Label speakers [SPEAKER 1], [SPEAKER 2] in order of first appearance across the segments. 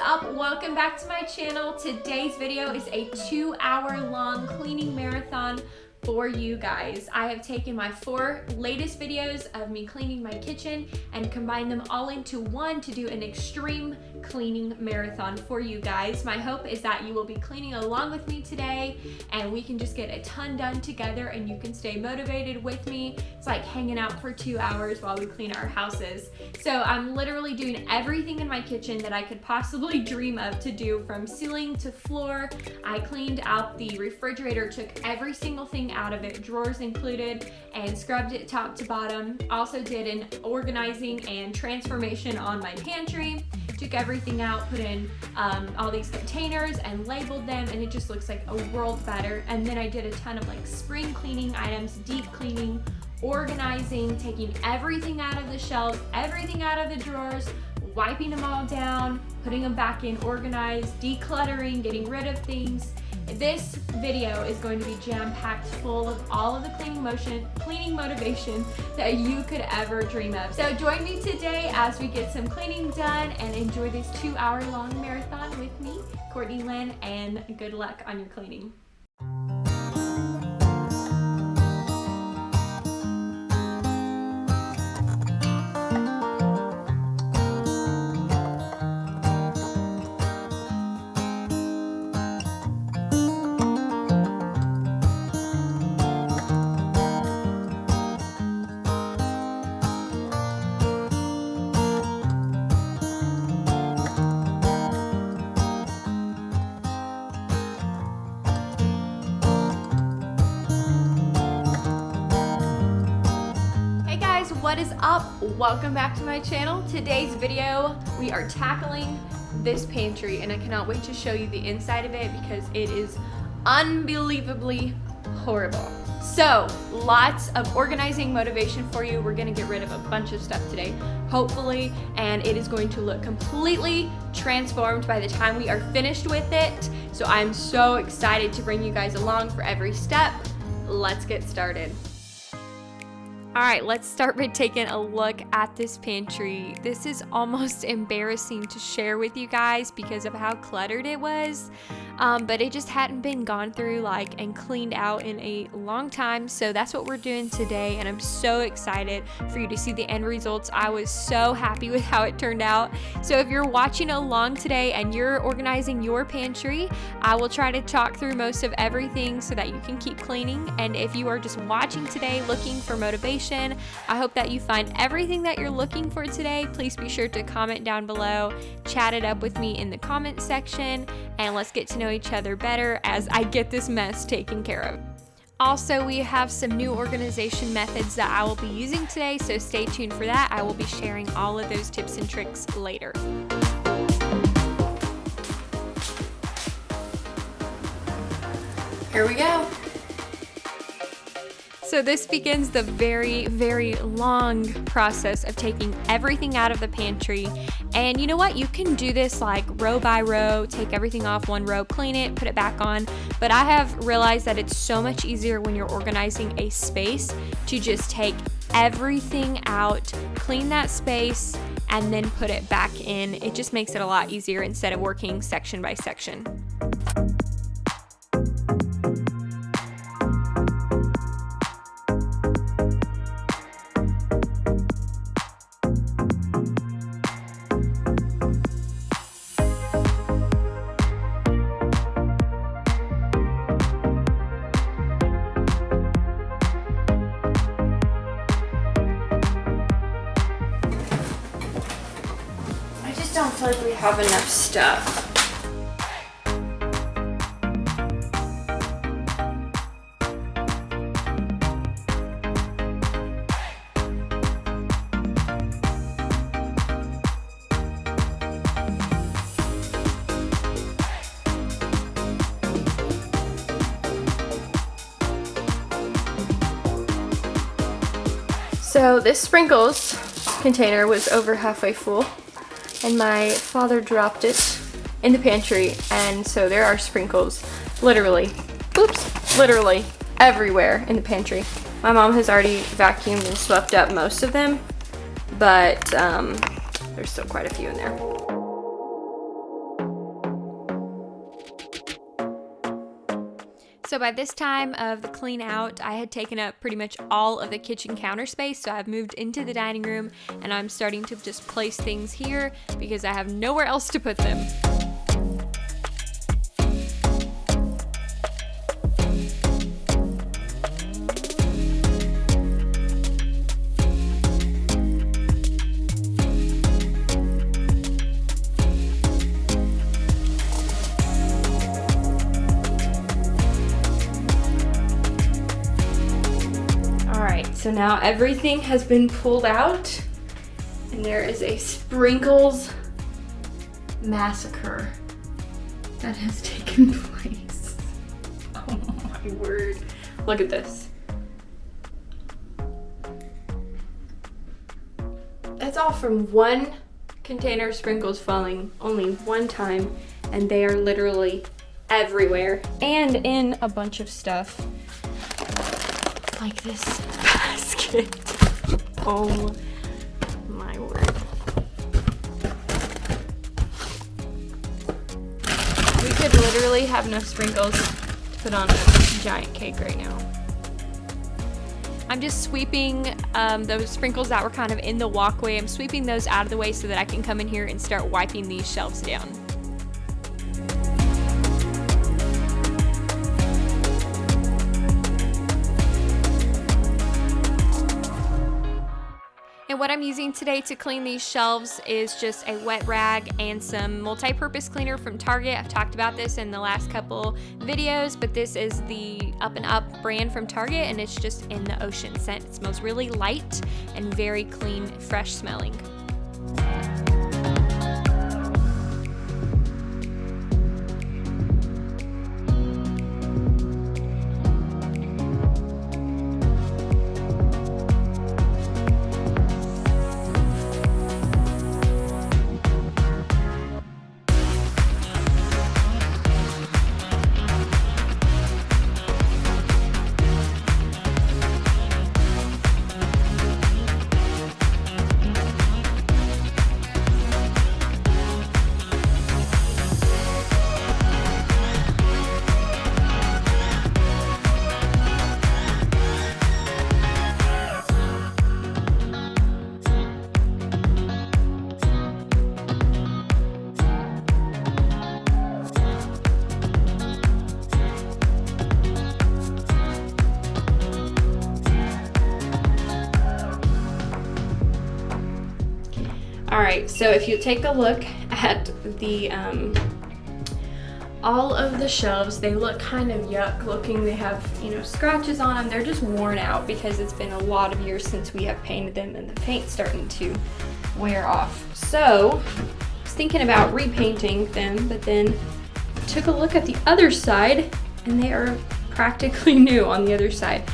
[SPEAKER 1] up? Welcome back to my channel. Today's video is a 2-hour long cleaning marathon for you guys. I have taken my 4 latest videos of me cleaning my kitchen and combined them all into one to do an extreme cleaning marathon for you guys. My hope is that you will be cleaning along with me today and we can just get a ton done together and you can stay motivated with me. It's like hanging out for 2 hours while we clean our houses. So I'm literally doing everything in my kitchen that I could possibly dream of to do, from ceiling to floor. I cleaned out the refrigerator, took every single thing out of it, drawers included, and scrubbed it top to bottom. Also did an organizing and transformation on my pantry. Took everything out, put in all these containers and labeled them, and it just looks like a world better. And then I did a ton of like spring cleaning items, deep cleaning, organizing, taking everything out of the shelves, everything out of the drawers, wiping them all down, putting them back in organized, decluttering, getting rid of things. This video is going to be jam-packed full of all of the cleaning motivation that you could ever dream of. So join me today as we get some cleaning done and enjoy this 2-hour long marathon with me, Courtney Lynn, and good luck on your cleaning. What is up? Welcome back to my channel. Today's video, we are tackling this pantry and I cannot wait to show you the inside of it because it is unbelievably horrible. So lots of organizing motivation for you. We're gonna get rid of a bunch of stuff today, hopefully, and it is going to look completely transformed by the time we are finished with it. So I'm so excited to bring you guys along for every step. Let's get started. All right, let's start by taking a look at this pantry. This is almost embarrassing to share with you guys because of how cluttered it was, but it just hadn't been gone through and cleaned out in a long time. So that's what we're doing today, and I'm so excited for you to see the end results. I was so happy with how it turned out. So if you're watching along today and you're organizing your pantry, I will try to talk through most of everything so that you can keep cleaning. And if you are just watching today looking for motivation, I hope that you find everything that you're looking for today. Please be sure to comment down below, chat it up with me in the comment section, and let's get to know each other better as I get this mess taken care of. Also, we have some new organization methods that I will be using today, so stay tuned for that. I will be sharing all of those tips and tricks later. Here we go. So this begins the very, very long process of taking everything out of the pantry. And you know what? You can do this like row by row, take everything off one row, clean it, put it back on. But I have realized that it's so much easier when you're organizing a space to just take everything out, clean that space, and then put it back in. It just makes it a lot easier instead of working section by section. I don't feel like we have enough stuff. So this sprinkles container was over halfway full, and my father dropped it in the pantry, and so there are sprinkles literally everywhere in the pantry. My mom has already vacuumed and swept up most of them, but there's still quite a few in there. So by this time of the clean out, I had taken up pretty much all of the kitchen counter space. So I've moved into the dining room and I'm starting to just place things here because I have nowhere else to put them. So now everything has been pulled out and there is a sprinkles massacre that has taken place. Oh my word. Look at this. That's all from one container of sprinkles falling only one time, and they are literally everywhere and in a bunch of stuff like this basket. Oh my word. We could literally have enough sprinkles to put on a giant cake right now. I'm just sweeping those sprinkles that were kind of in the walkway. I'm sweeping those out of the way so that I can come in here and start wiping these shelves down. And what I'm using today to clean these shelves is just a wet rag and some multi-purpose cleaner from Target. I've talked about this in the last couple videos, but this is the Up and Up brand from Target, and it's just in the ocean scent. It smells really light and very clean, fresh smelling. Alright, so if you take a look at the all of the shelves, they look kind of yuck looking. They have, scratches on them. They're just worn out because it's been a lot of years since we have painted them and the paint's starting to wear off. So I was thinking about repainting them, but then took a look at the other side and they are practically new on the other side.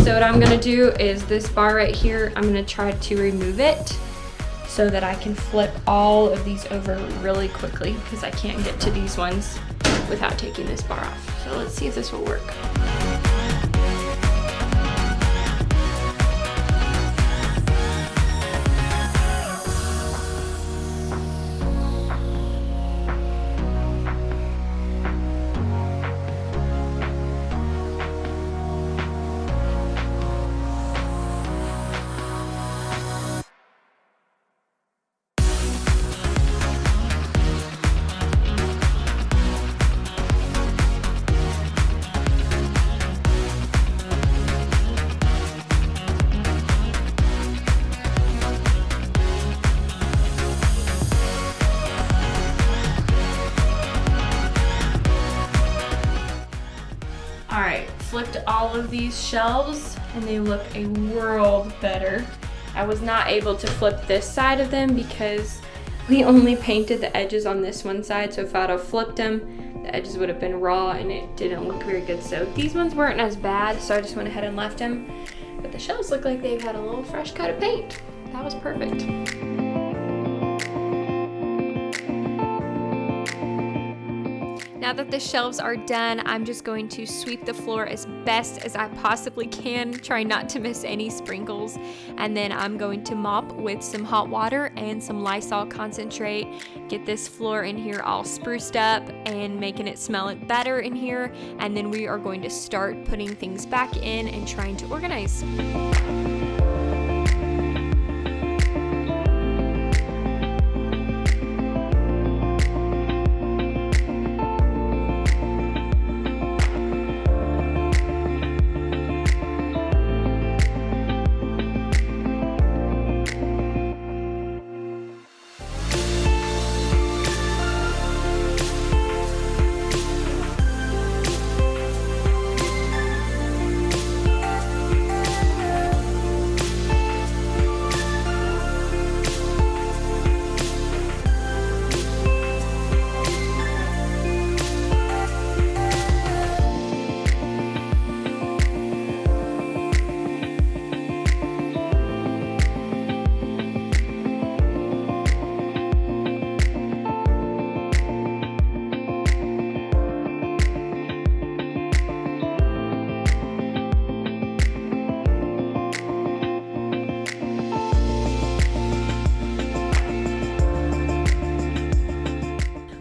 [SPEAKER 1] So what I'm gonna do is this bar right here, I'm gonna try to remove it so that I can flip all of these over really quickly because I can't get to these ones without taking this bar off. So let's see if this will work. Alright, flipped all of these shelves and they look a world better. I was not able to flip this side of them because we only painted the edges on this one side, so if I'd have flipped them, the edges would have been raw and it didn't look very good. So these ones weren't as bad, so I just went ahead and left them. But the shelves look like they've had a little fresh coat of paint. That was perfect. Now that the shelves are done, I'm just going to sweep the floor as best as I possibly can, try not to miss any sprinkles. And then I'm going to mop with some hot water and some Lysol concentrate, get this floor in here all spruced up and making it smell better in here. And then we are going to start putting things back in and trying to organize.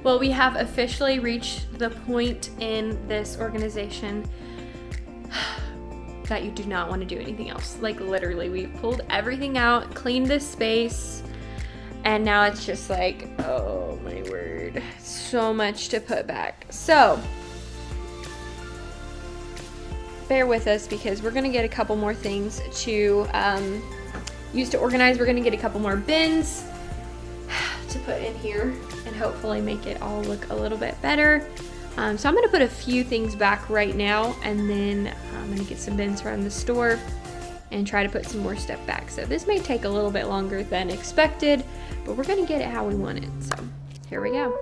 [SPEAKER 1] Well, we have officially reached the point in this organization that you do not want to do anything else. Like literally, we've pulled everything out, cleaned this space, and now it's just like, oh my word, so much to put back. So bear with us because we're gonna get a couple more things to use to organize. We're gonna get a couple more bins to put in here and hopefully make it all look a little bit better. So I'm gonna put a few things back right now, and then I'm gonna get some bins around the store and try to put some more stuff back. So this may take a little bit longer than expected, but we're gonna get it how we want it. So here we go.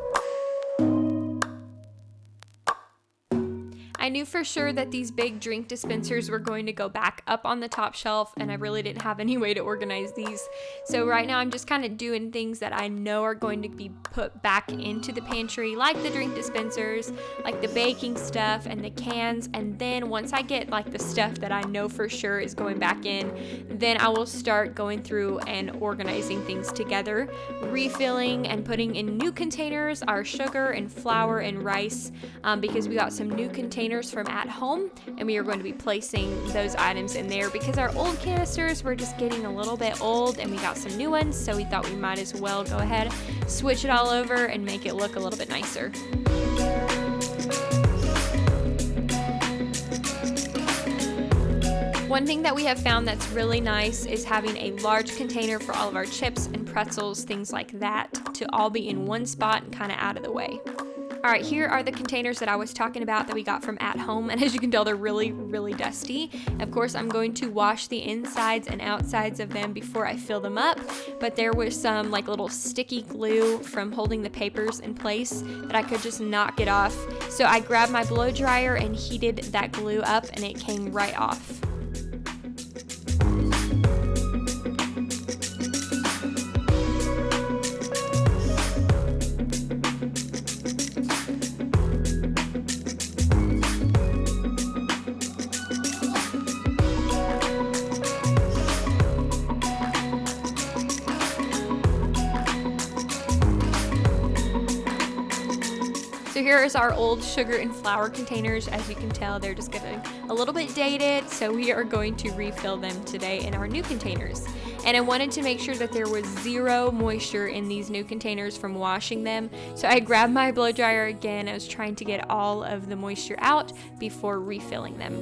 [SPEAKER 1] I knew for sure that these big drink dispensers were going to go back up on the top shelf, and I really didn't have any way to organize these. So right now I'm just kind of doing things that I know are going to be put back into the pantry, like the drink dispensers, like the baking stuff and the cans. And then once I get like the stuff that I know for sure is going back in, then I will start going through and organizing things together, refilling and putting in new containers, our sugar and flour and rice, because we got some new containers from at home, and we are going to be placing those items in there because our old canisters were just getting a little bit old and we got some new ones, so we thought we might as well go ahead, switch it all over and make it look a little bit nicer. One thing that we have found that's really nice is having a large container for all of our chips and pretzels, things like that, to all be in one spot and kind of out of the way. All right, here are the containers that I was talking about that we got from at home, and as you can tell, they're really, really dusty. Of course, I'm going to wash the insides and outsides of them before I fill them up, but there was some like little sticky glue from holding the papers in place that I could just not get off. So I grabbed my blow dryer and heated that glue up, and it came right off. So here is our old sugar and flour containers. As you can tell, they're just getting a little bit dated, so we are going to refill them today in our new containers. And I wanted to make sure that there was zero moisture in these new containers from washing them. So I grabbed my blow dryer again. I was trying to get all of the moisture out before refilling them.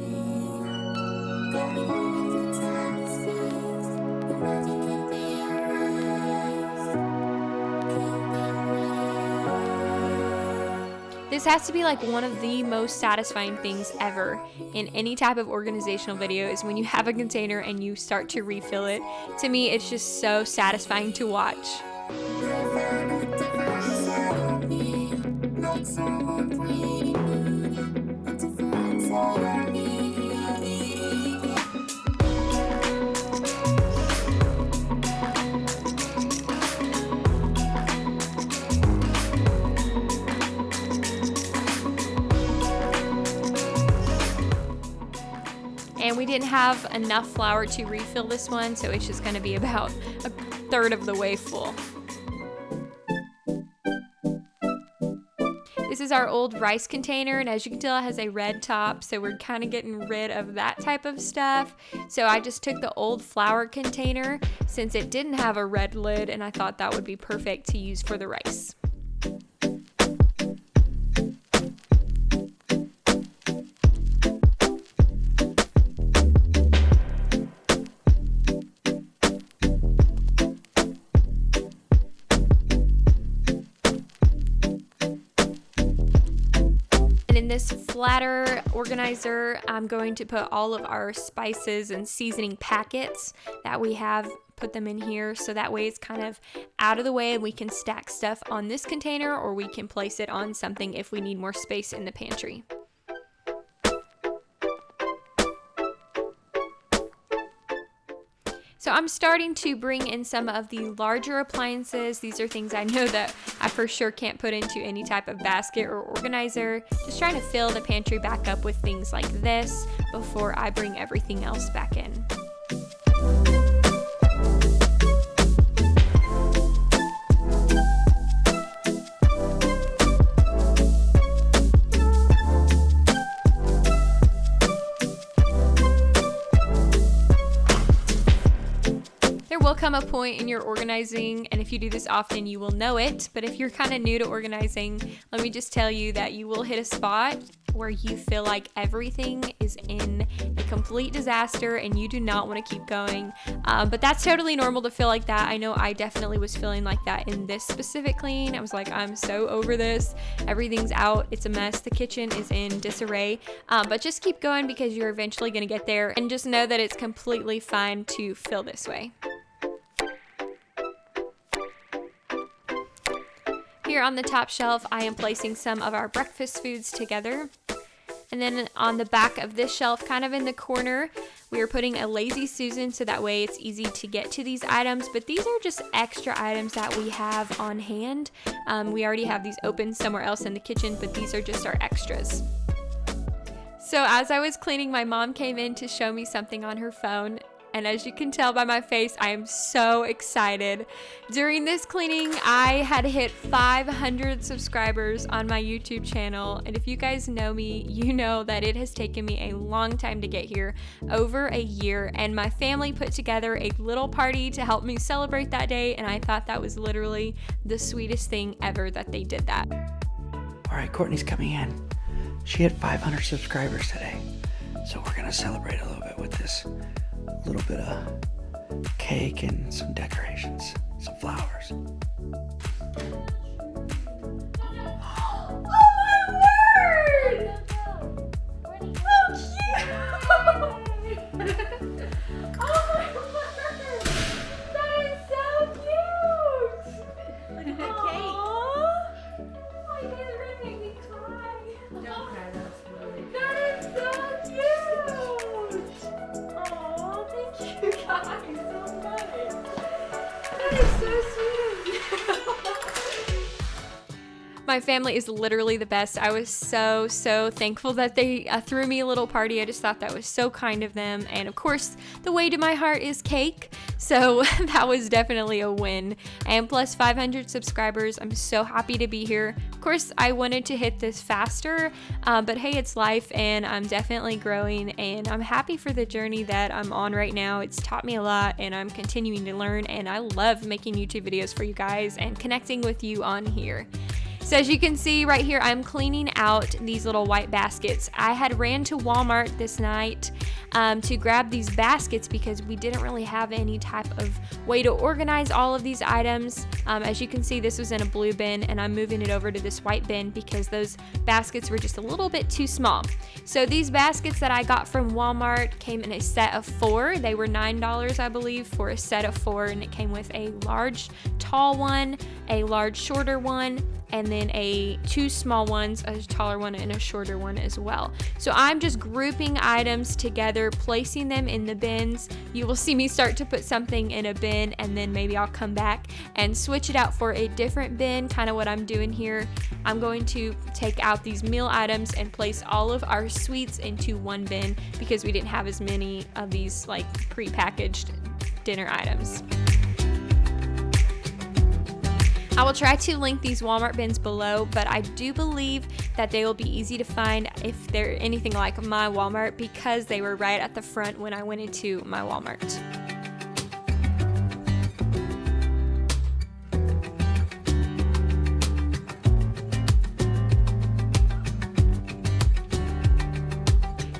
[SPEAKER 1] This has to be like one of the most satisfying things ever in any type of organizational video, is when you have a container and you start to refill it. To me, it's just so satisfying to watch. didn't have enough flour to refill this one, so it's just gonna be about a third of the way full. This is our old rice container, and as you can tell, it has a red top, so we're kind of getting rid of that type of stuff. So I just took the old flour container since it didn't have a red lid, and I thought that would be perfect to use for the rice. This flatter organizer, I'm going to put all of our spices and seasoning packets that we have, put them in here, so that way it's kind of out of the way and we can stack stuff on this container, or we can place it on something if we need more space in the pantry. So I'm starting to bring in some of the larger appliances. These are things I know that I for sure can't put into any type of basket or organizer. Just trying to fill the pantry back up with things like this before I bring everything else back in. Will come a point in your organizing, and if you do this often you will know it, but if you're kind of new to organizing, let me just tell you that you will hit a spot where you feel like everything is in a complete disaster and you do not want to keep going, but that's totally normal to feel like that. I know I definitely was feeling like that in this specific clean. I was like, I'm so over this, everything's out, it's a mess, the kitchen is in disarray, but just keep going because you're eventually going to get there, and just know that it's completely fine to feel this way. Here on the top shelf, I am placing some of our breakfast foods together. And then on the back of this shelf, kind of in the corner, we are putting a Lazy Susan, so that way it's easy to get to these items. But these are just extra items that we have on hand. We already have these open somewhere else in the kitchen, but these are just our extras. So as I was cleaning, my mom came in to show me something on her phone. And as you can tell by my face, I am so excited. During this cleaning, I had hit 500 subscribers on my YouTube channel. And if you guys know me, you know that it has taken me a long time to get here, over a year. And my family put together a little party to help me celebrate that day. And I thought that was literally the sweetest thing ever that they did that.
[SPEAKER 2] All right, Courtney's coming in. She hit 500 subscribers today. So we're gonna celebrate a little bit with this. A little bit of cake and some decorations, some flowers.
[SPEAKER 1] Oh my word! How cute! Oh my word! That is so cute!
[SPEAKER 3] Look at that cake.
[SPEAKER 1] Oh, you guys are gonna make me cry.
[SPEAKER 3] Don't cry, that's really good.
[SPEAKER 1] That is so cute! Thank you guys so much. That is so sweet of you. My family is literally the best. I was so thankful that they threw me a little party. I just thought that was so kind of them. And of course, the way to my heart is cake. So that was definitely a win. And plus 500 subscribers. I'm so happy to be here. Of course, I wanted to hit this faster, but hey, it's life and I'm definitely growing, and I'm happy for the journey that I'm on right now. It's taught me a lot and I'm continuing to learn, and I love making YouTube videos for you guys and connecting with you on here. So as you can see right here, I'm cleaning out these little white baskets. I had ran to Walmart this night to grab these baskets because we didn't really have any type of way to organize all of these items. As you can see, this was in a blue bin and I'm moving it over to this white bin because those baskets were just a little bit too small. So these baskets that I got from Walmart came in a set of 4. They were $9, I believe, for a set of 4, and it came with a large tall one, a large shorter one, and then two small ones, a taller one and a shorter one as well. So I'm just grouping items together, placing them in the bins. You will see me start to put something in a bin, and then maybe I'll come back and switch it out for a different bin, kind of what I'm doing here. I'm going to take out these meal items and place all of our sweets into one bin because we didn't have as many of these like pre-packaged dinner items. I will try to link these Walmart bins below, but I do believe that they will be easy to find if they're anything like my Walmart because they were right at the front when I went into my Walmart.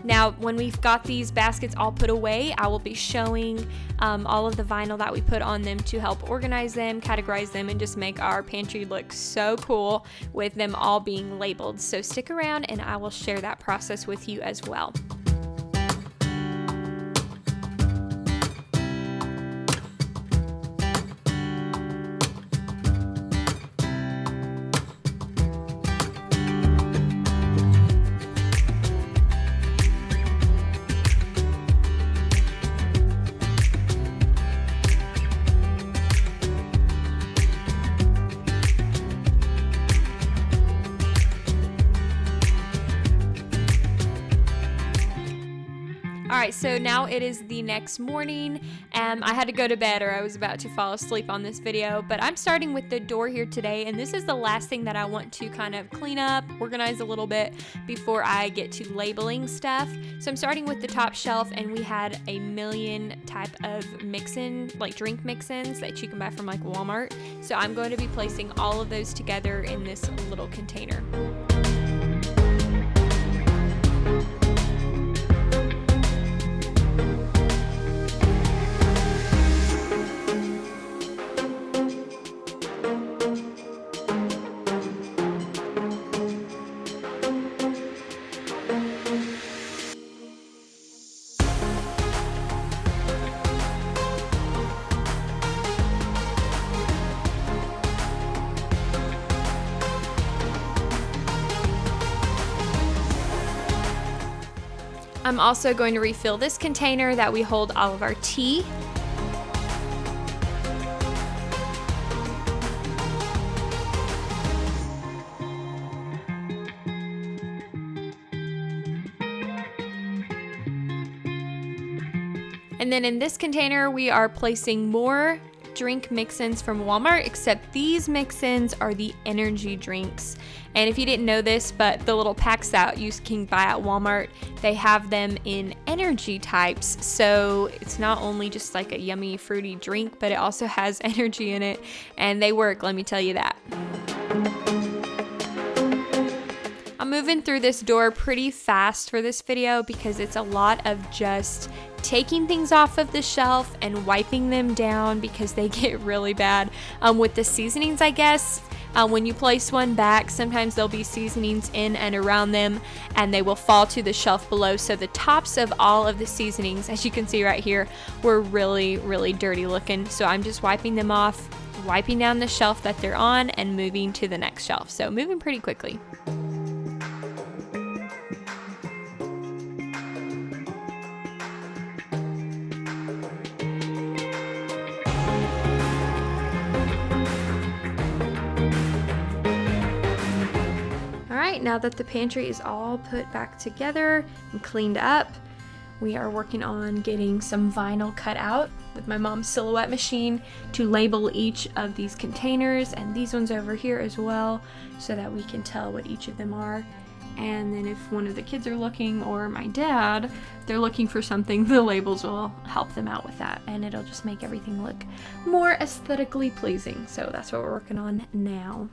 [SPEAKER 1] Now, when we've got these baskets all put away, I will be showing all of the vinyl that we put on them to help organize them, categorize them, and just make our pantry look so cool with them all being labeled. So stick around and I will share that process with you as well. Alright, so now it is the next morning. I had to go to bed or I was about to fall asleep on this video, but I'm starting with the door here today, and this is the last thing that I want to kind of clean up, organize a little bit before I get to labeling stuff. So I'm starting with the top shelf, and we had a million type of mix-in, like drink mix-ins that you can buy from like Walmart. So I'm going to be placing all of those together in this little container. I'm also going to refill this container that we hold all of our tea. And then in this container, we are placing more drink mix-ins from Walmart, except these mix-ins are the energy drinks. And if you didn't know this, but the little packs that you can buy at Walmart, they have them in energy types. So it's not only just like a yummy fruity drink, but it also has energy in it, and they work, let me tell you that. I'm moving through this door pretty fast for this video because it's a lot of just taking things off of the shelf and wiping them down because they get really bad with the seasonings, I guess. When you place one back, sometimes there'll be seasonings in and around them and they will fall to the shelf below. So the tops of all of the seasonings, as you can see right here, were really, really dirty looking. So I'm just wiping them off, wiping down the shelf that they're on, and moving to the next shelf. So moving pretty quickly. Now that the pantry is all put back together and cleaned up, we are working on getting some vinyl cut out with my mom's silhouette machine to label each of these containers, and these ones over here as well, so that we can tell what each of them are. And then if one of the kids are looking, or my dad, they're looking for something, the labels will help them out with that, and it'll just make everything look more aesthetically pleasing. So that's what we're working on now.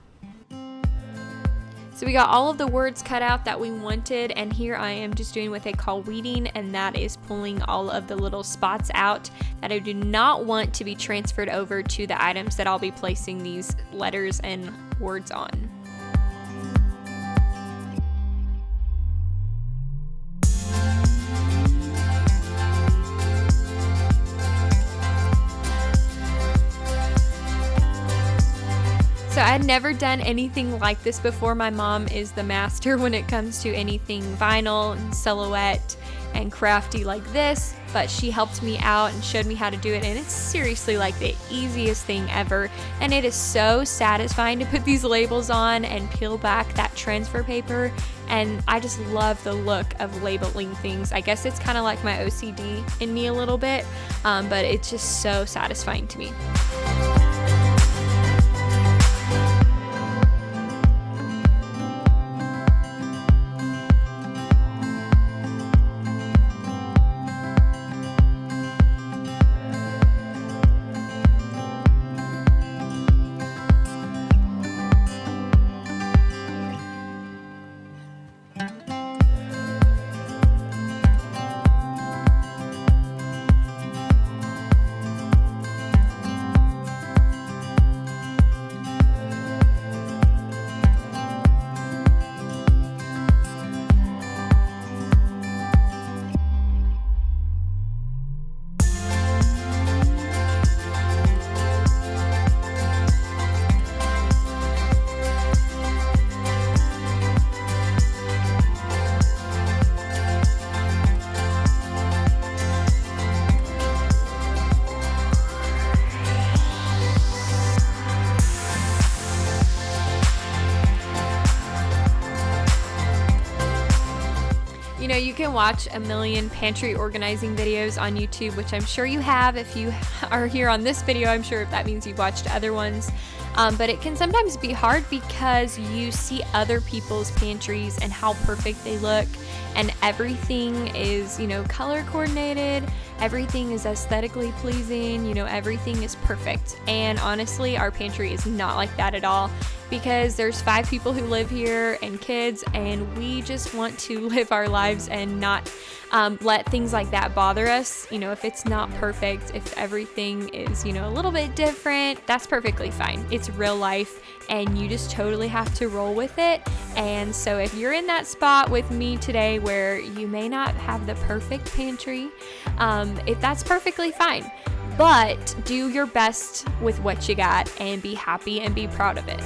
[SPEAKER 1] So we got all of the words cut out that we wanted, and here I am just doing what they call weeding, and that is pulling all of the little spots out that I do not want to be transferred over to the items that I'll be placing these letters and words on. So So I'd never done anything like this before. My mom is the master when it comes to anything vinyl and silhouette and crafty like this, but she helped me out and showed me how to do it, and it's seriously like the easiest thing ever. And it is so satisfying to put these labels on and peel back that transfer paper, and I just love the look of labeling things. I guess it's kind of like my OCD in me a little bit, but it's just so satisfying to me. You know, you can watch a million pantry organizing videos on YouTube, which I'm sure you have. If you are here on this video, I'm sure that means you've watched other ones. But it can sometimes be hard because you see other people's pantries and how perfect they look, and everything is, you know, color coordinated, everything is aesthetically pleasing, you know, everything is perfect. And honestly, our pantry is not like that at all, because there's 5 people who live here and kids, and we just want to live our lives and not let things like that bother us. You know, if it's not perfect, if everything is, you know, a little bit different, that's perfectly fine. It's real life, and you just totally have to roll with it. And so if you're in that spot with me today where you may not have the perfect pantry, if that's perfectly fine. But do your best with what you got and be happy and be proud of it.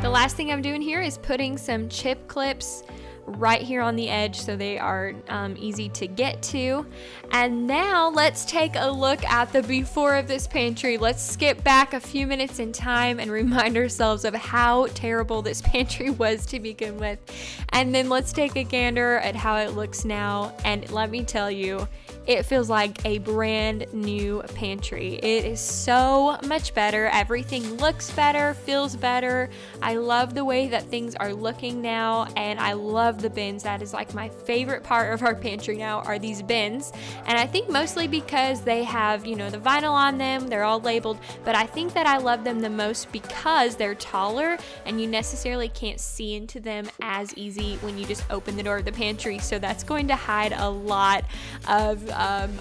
[SPEAKER 1] The last thing I'm doing here is putting some chip clips right here on the edge so they are easy to get to. And now let's take a look at the before of this pantry. Let's skip back a few minutes in time and remind ourselves of how terrible this pantry was to begin with. And then let's take a gander at how it looks now. And let me tell you, it feels like a brand new pantry. It is so much better. Everything looks better, feels better. I love the way that things are looking now, and I love the bins. That is like my favorite part of our pantry now, are these bins. And I think mostly because they have, you know, the vinyl on them, they're all labeled, but I think that I love them the most because they're taller and you necessarily can't see into them as easy when you just open the door of the pantry. So that's going to hide a lot of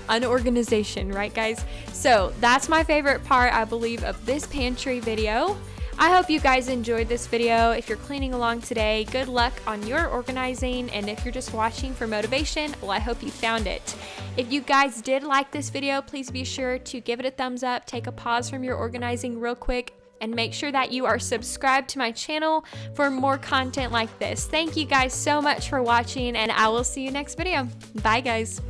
[SPEAKER 1] unorganization, right guys? So that's my favorite part, I believe, of this pantry video. I hope you guys enjoyed this video. If you're cleaning along today, good luck on your organizing, and if you're just watching for motivation, well, I hope you found it. If you guys did like this video, please be sure to give it a thumbs up, take a pause from your organizing real quick, and make sure that you are subscribed to my channel for more content like this. Thank you guys so much for watching, and I will see you next video. Bye guys.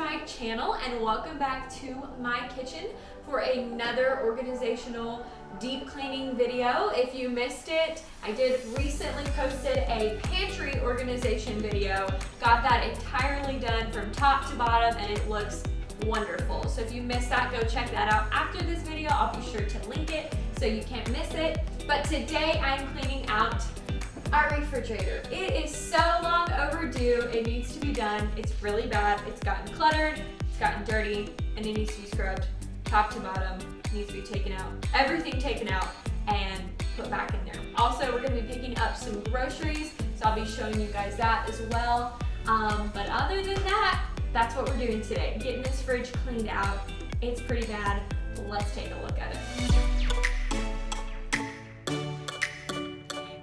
[SPEAKER 1] my channel and welcome back to my kitchen for another organizational deep cleaning video. If you missed it, I did recently posted a pantry organization video. Got that entirely done from top to bottom and it looks wonderful. So if you missed that, go check that out after this video. I'll be sure to link it so you can't miss it. But today I'm cleaning out our refrigerator. It is so long overdue. It needs to be done. It's really bad. It's gotten cluttered, it's gotten dirty, and it needs to be scrubbed top to bottom. It needs to be taken out. Everything taken out and put back in there. Also, we're gonna be picking up some groceries, so I'll be showing you guys that as well. But other than that, that's what we're doing today. Getting this fridge cleaned out. It's pretty bad. Let's take a look at it.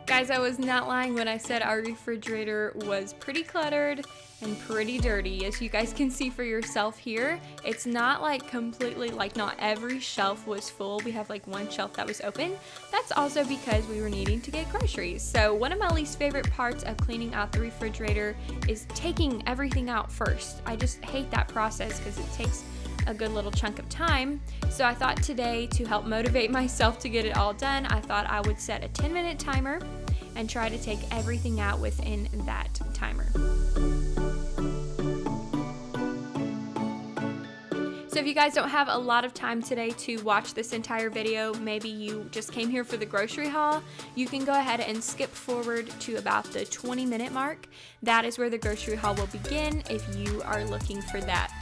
[SPEAKER 1] Guys, I was not lying when I said our refrigerator was pretty cluttered and pretty dirty. As you guys can see for yourself here, it's not like completely, like not every shelf was full. We have like one shelf that was open. That's also because we were needing to get groceries. So one of my least favorite parts of cleaning out the refrigerator is taking everything out first. I just hate that process because it takes a good little chunk of time. So I thought today, to help motivate myself to get it all done, I thought I would set a 10-minute timer and try to take everything out within that timer. So if you guys don't have a lot of time today to watch this entire video, maybe you just came here for the grocery haul, you can go ahead and skip forward to about the 20-minute mark. That is where the grocery haul will begin if you are looking for that.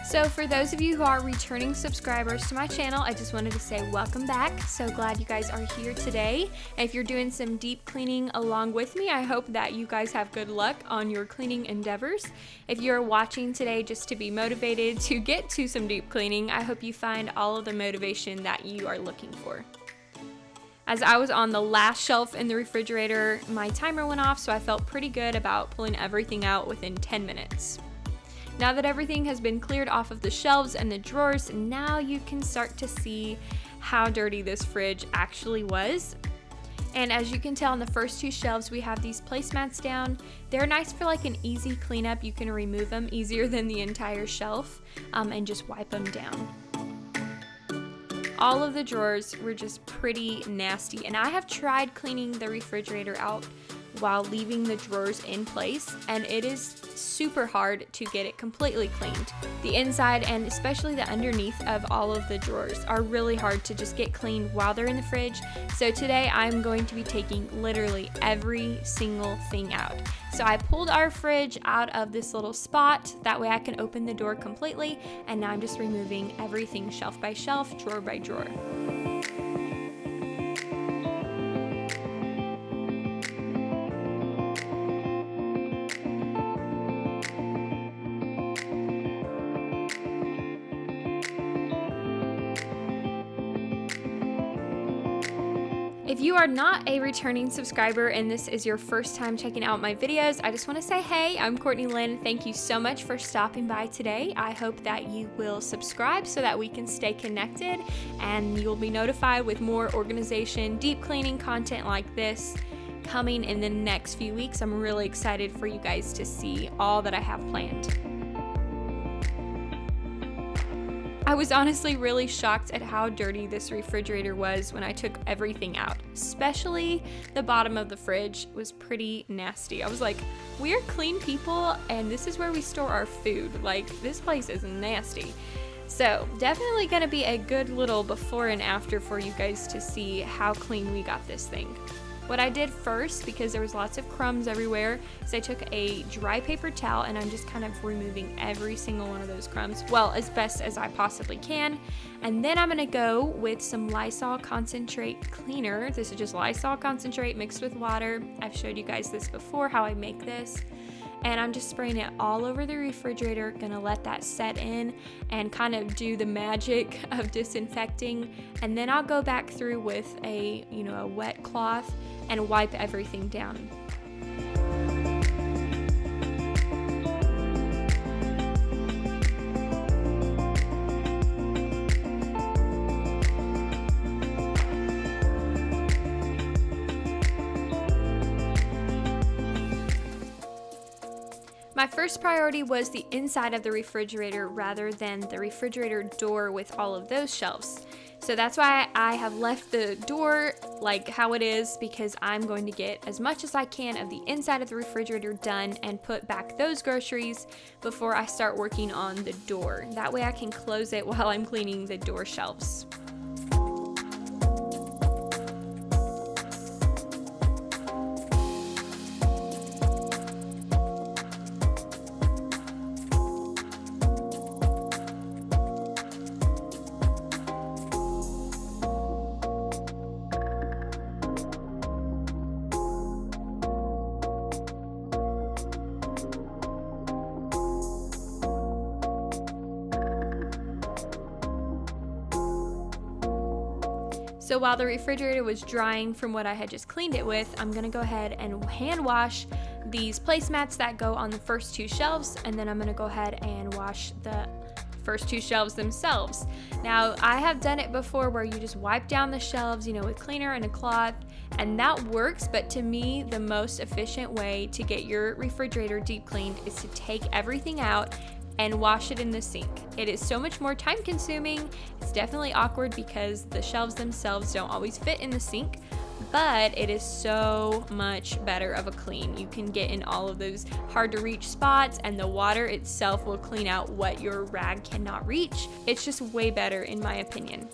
[SPEAKER 1] So for those of you who are returning subscribers to my channel, I just wanted to say welcome back. So glad you guys are here today. If you're doing some deep cleaning along with me, I hope that you guys have good luck on your cleaning endeavors. If you're watching today just to be motivated to get to some deep cleaning, I hope you find all of the motivation that you are looking for. As I was on the last shelf in the refrigerator, my timer went off, so I felt pretty good about pulling everything out within 10 minutes. Now that everything has been cleared off of the shelves and the drawers, now you can start to see how dirty this fridge actually was. And as you can tell on the first two shelves, we have these placemats down. They're nice for like an easy cleanup. You can remove them easier than the entire shelf and just wipe them down. All of the drawers were just pretty nasty, and I have tried cleaning the refrigerator out while leaving the drawers in place, and it is super hard to get it completely cleaned. The inside and especially the underneath of all of the drawers are really hard to just get cleaned while they're in the fridge. So today I'm going to be taking literally every single thing out. So I pulled our fridge out of this little spot, that way I can open the door completely, and now I'm just removing everything shelf by shelf, drawer by drawer. If you are not a returning subscriber and this is your first time checking out my videos, I just want to say, hey, I'm Courtney Lynn. Thank you so much for stopping by today. I hope that you will subscribe so that we can stay connected and you'll be notified with more organization, deep cleaning content like this coming in the next few weeks. I'm really excited for you guys to see all that I have planned. I was honestly really shocked at how dirty this refrigerator was when I took everything out. Especially the bottom of the fridge was pretty nasty. I was like, we're clean people and this is where we store our food. Like, this place is nasty. So definitely gonna be a good little before and after for you guys to see how clean we got this thing. What I did first, because there was lots of crumbs everywhere, is I took a dry paper towel and I'm just kind of removing every single one of those crumbs, well, as best as I possibly can. And then I'm gonna go with some Lysol concentrate cleaner. This is just Lysol concentrate mixed with water. I've showed you guys this before, how I make this. And I'm just spraying it all over the refrigerator, gonna let that set in and kind of do the magic of disinfecting. And then I'll go back through with a wet cloth and wipe everything down. My first priority was the inside of the refrigerator rather than the refrigerator door with all of those shelves. So that's why I have left the door like how it is, because I'm going to get as much as I can of the inside of the refrigerator done and put back those groceries before I start working on the door. That way I can close it while I'm cleaning the door shelves. So while the refrigerator was drying from what I had just cleaned it with, I'm gonna go ahead and hand wash these placemats that go on the first two shelves, and then I'm gonna go ahead and wash the first two shelves themselves. Now, I have done it before where you just wipe down the shelves, with cleaner and a cloth, and that works, but to me, the most efficient way to get your refrigerator deep cleaned is to take everything out and wash it in the sink. It is so much more time consuming. It's definitely awkward because the shelves themselves don't always fit in the sink, but it is so much better of a clean. You can get in all of those hard to reach spots, and the water itself will clean out what your rag cannot reach. It's just way better in my opinion.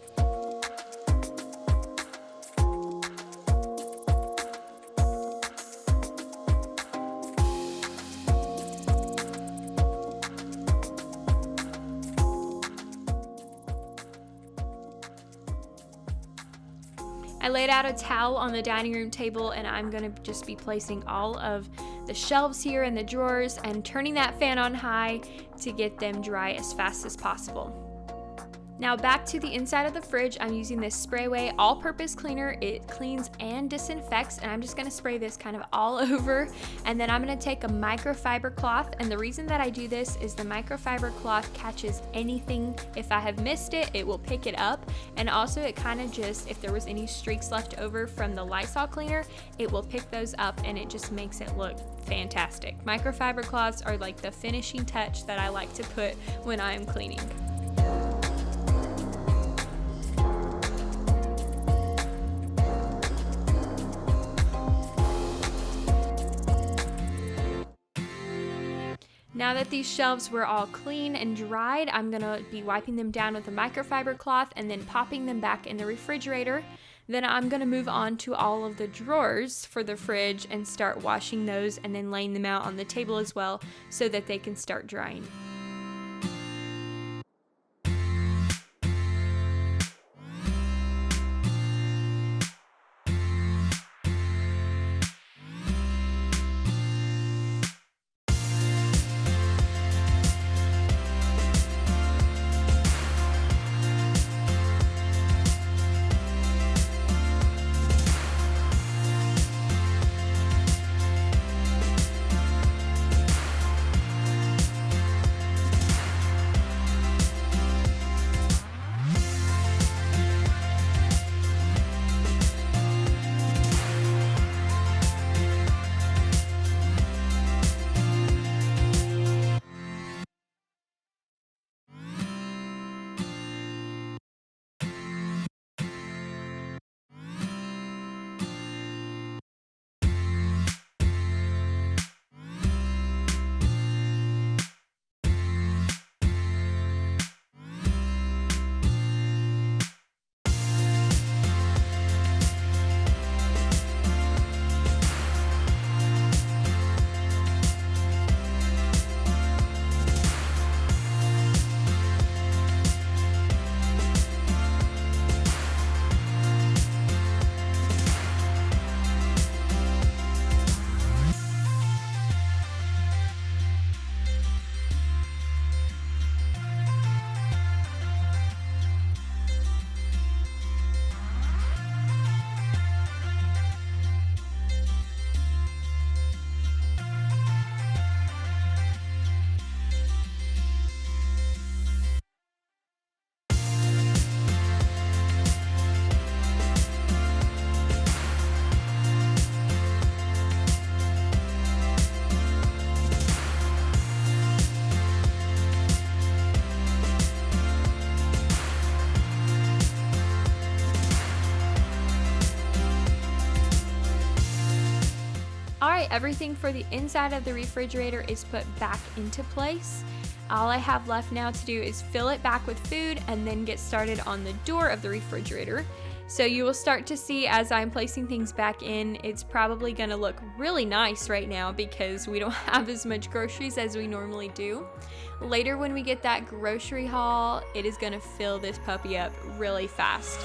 [SPEAKER 1] I laid out a towel on the dining room table, and I'm gonna just be placing all of the shelves here in the drawers and turning that fan on high to get them dry as fast as possible. Now back to the inside of the fridge, I'm using this Sprayway all-purpose cleaner. It cleans and disinfects, and I'm just gonna spray this kind of all over, and then I'm gonna take a microfiber cloth, and the reason that I do this is the microfiber cloth catches anything. If I have missed it, it will pick it up, and also it kind of just, if there was any streaks left over from the Lysol cleaner, it will pick those up, and it just makes it look fantastic. Microfiber cloths are like the finishing touch that I like to put when I am cleaning. Now that these shelves were all clean and dried, I'm gonna be wiping them down with a microfiber cloth and then popping them back in the refrigerator. Then I'm gonna move on to all of the drawers for the fridge and start washing those and then laying them out on the table as well so that they can start drying. Alright, everything for the inside of the refrigerator is put back into place. All I have left now to do is fill it back with food and then get started on the door of the refrigerator. So you will start to see as I'm placing things back in, it's probably going to look really nice right now because we don't have as much groceries as we normally do. Later when we get that grocery haul, it is going to fill this puppy up really fast.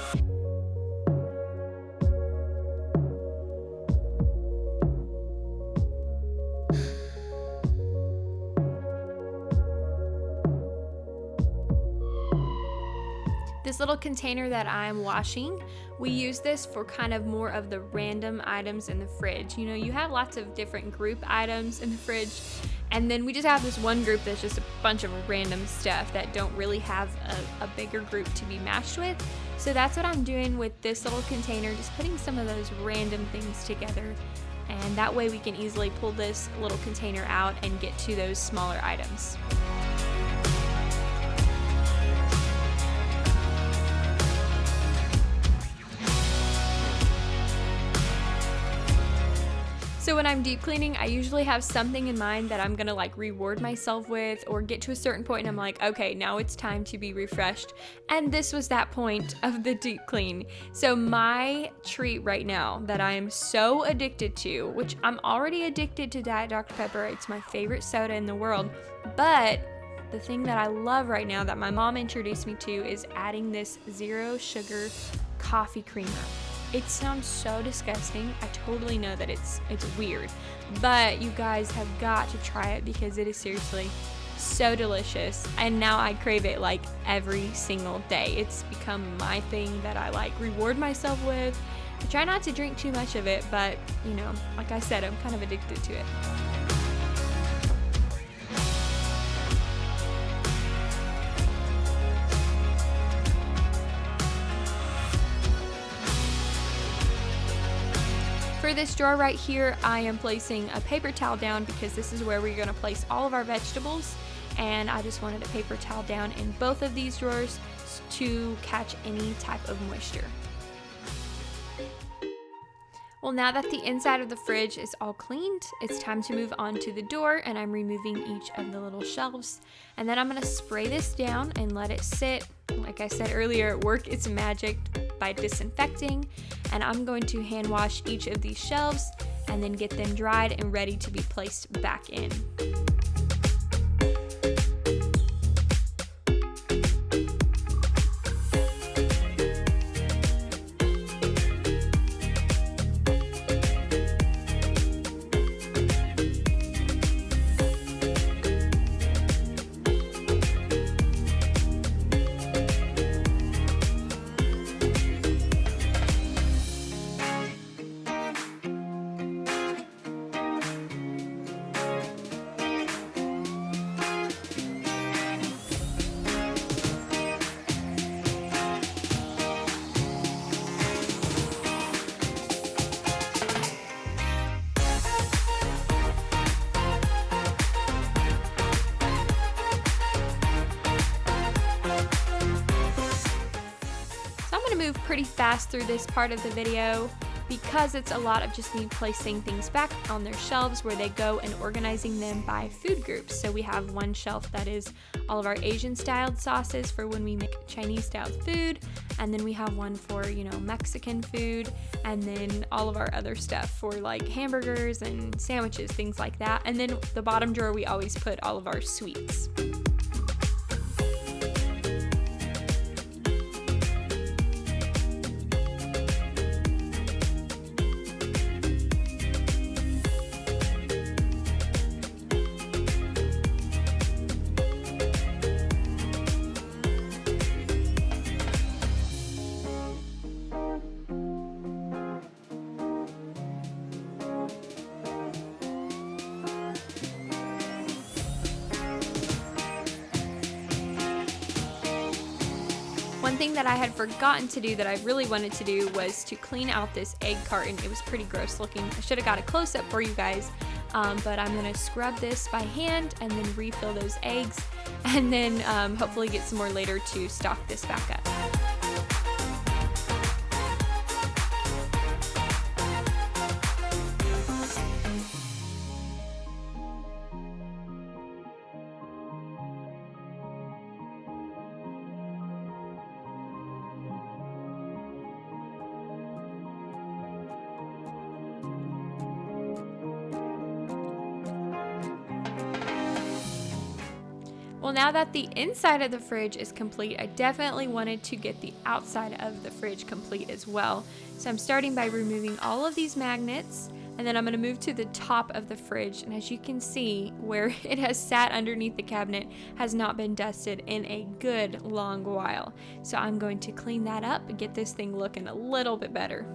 [SPEAKER 1] This little container that I'm washing, we use this for kind of more of the random items in the fridge. You know, you have lots of different group items in the fridge, and then we just have this one group that's just a bunch of random stuff that don't really have a bigger group to be matched with. So that's what I'm doing with this little container, just putting some of those random things together. And that way we can easily pull this little container out and get to those smaller items. So when I'm deep cleaning, I usually have something in mind that I'm gonna like reward myself with, or get to a certain point and I'm like, okay, now it's time to be refreshed. And this was that point of the deep clean. So my treat right now that I am so addicted to, which I'm already addicted to Diet Dr. Pepper, it's my favorite soda in the world, but the thing that I love right now that my mom introduced me to is adding this zero sugar coffee creamer. It sounds so disgusting. I totally know that it's weird, but you guys have got to try it because it is seriously so delicious. And now I crave it like every single day. It's become my thing that I like reward myself with. I try not to drink too much of it, but you know, like I said, I'm kind of addicted to it. For this drawer right here, I am placing a paper towel down because this is where we're going to place all of our vegetables, and I just wanted a paper towel down in both of these drawers to catch any type of moisture. Well, now that the inside of the fridge is all cleaned, it's time to move on to the door, and I'm removing each of the little shelves. And then I'm going to spray this down and let it sit. Like I said earlier, it worked its magic by disinfecting, and I'm going to hand wash each of these shelves and then get them dried and ready to be placed back in. Move pretty fast through this part of the video because it's a lot of just me placing things back on their shelves where they go and organizing them by food groups. So we have one shelf that is all of our Asian styled sauces for when we make Chinese styled food, and then we have one for, you know, Mexican food, and then all of our other stuff for like hamburgers and sandwiches, things like that. And then the bottom drawer we always put all of our sweets. One thing that I had forgotten to do that I really wanted to do was to clean out this egg carton. It was pretty gross looking. I should have got a close-up for you guys, but I'm going to scrub this by hand and then refill those eggs, and then hopefully get some more later to stock this back up. Well, now that the inside of the fridge is complete, I definitely wanted to get the outside of the fridge complete as well. So I'm starting by removing all of these magnets, and then I'm going to move to the top of the fridge. And as you can see, where it has sat underneath the cabinet has not been dusted in a good long while. So I'm going to clean that up and get this thing looking a little bit better.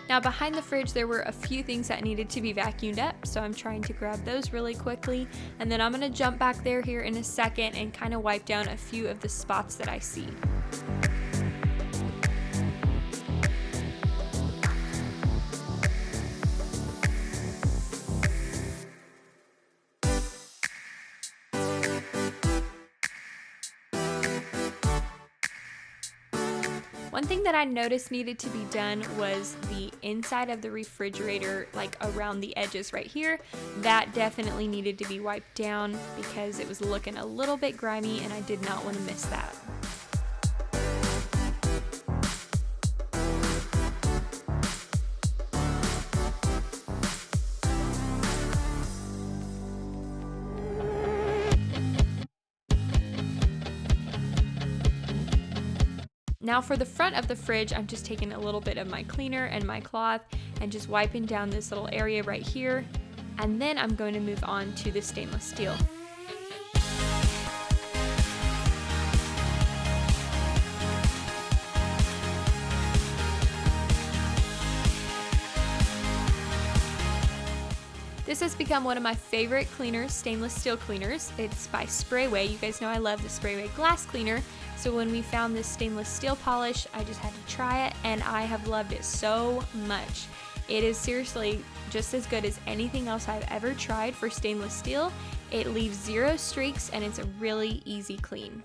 [SPEAKER 1] Now behind the fridge there were a few things that needed to be vacuumed up, so I'm trying to grab those really quickly, and then I'm going to jump back there here in a second and kind of wipe down a few of the spots that I see. One thing that I noticed needed to be done was the inside of the refrigerator, like around the edges right here. That definitely needed to be wiped down because it was looking a little bit grimy and I did not want to miss that. Now for the front of the fridge, I'm just taking a little bit of my cleaner and my cloth and just wiping down this little area right here. And then I'm going to move on to the stainless steel. This has become one of my favorite cleaners, stainless steel cleaners. It's by Sprayway. You guys know I love the Sprayway glass cleaner. So when we found this stainless steel polish, I just had to try it and I have loved it so much. It is seriously just as good as anything else I've ever tried for stainless steel. It leaves 0 streaks and it's a really easy clean.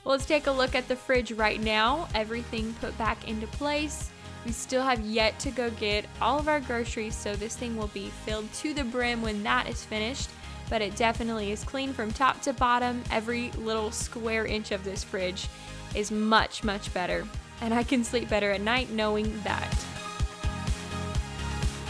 [SPEAKER 1] Well, let's take a look at the fridge right now. Everything put back into place. We still have yet to go get all of our groceries, so this thing will be filled to the brim when that is finished. But it definitely is clean from top to bottom. Every little square inch of this fridge is much, much better. And I can sleep better at night knowing that.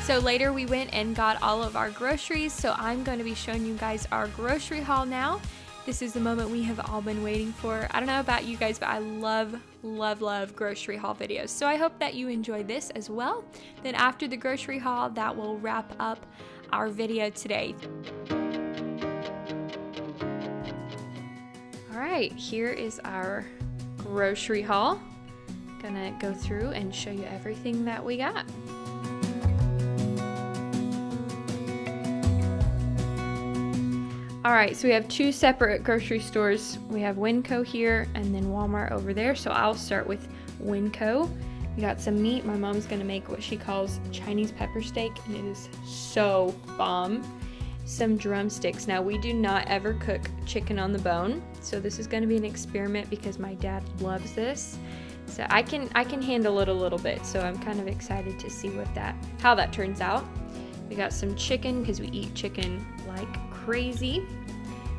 [SPEAKER 1] So later we went and got all of our groceries, so I'm going to be showing you guys our grocery haul now. This is the moment we have all been waiting for. I don't know about you guys, but I love, love, love grocery haul videos. So I hope that you enjoy this as well. Then after the grocery haul, that will wrap up our video today. All right, here is our grocery haul. Gonna go through and show you everything that we got. All right, so we have 2 separate grocery stores. We have Winco here and then Walmart over there. So I'll start with Winco. We got some meat. My mom's gonna make what she calls Chinese pepper steak, and it is so bomb. Some drumsticks. Now we do not ever cook chicken on the bone, so this is gonna be an experiment because my dad loves this. So I can handle it a little bit, so I'm kind of excited to see how that turns out. We got some chicken because we eat chicken like crazy.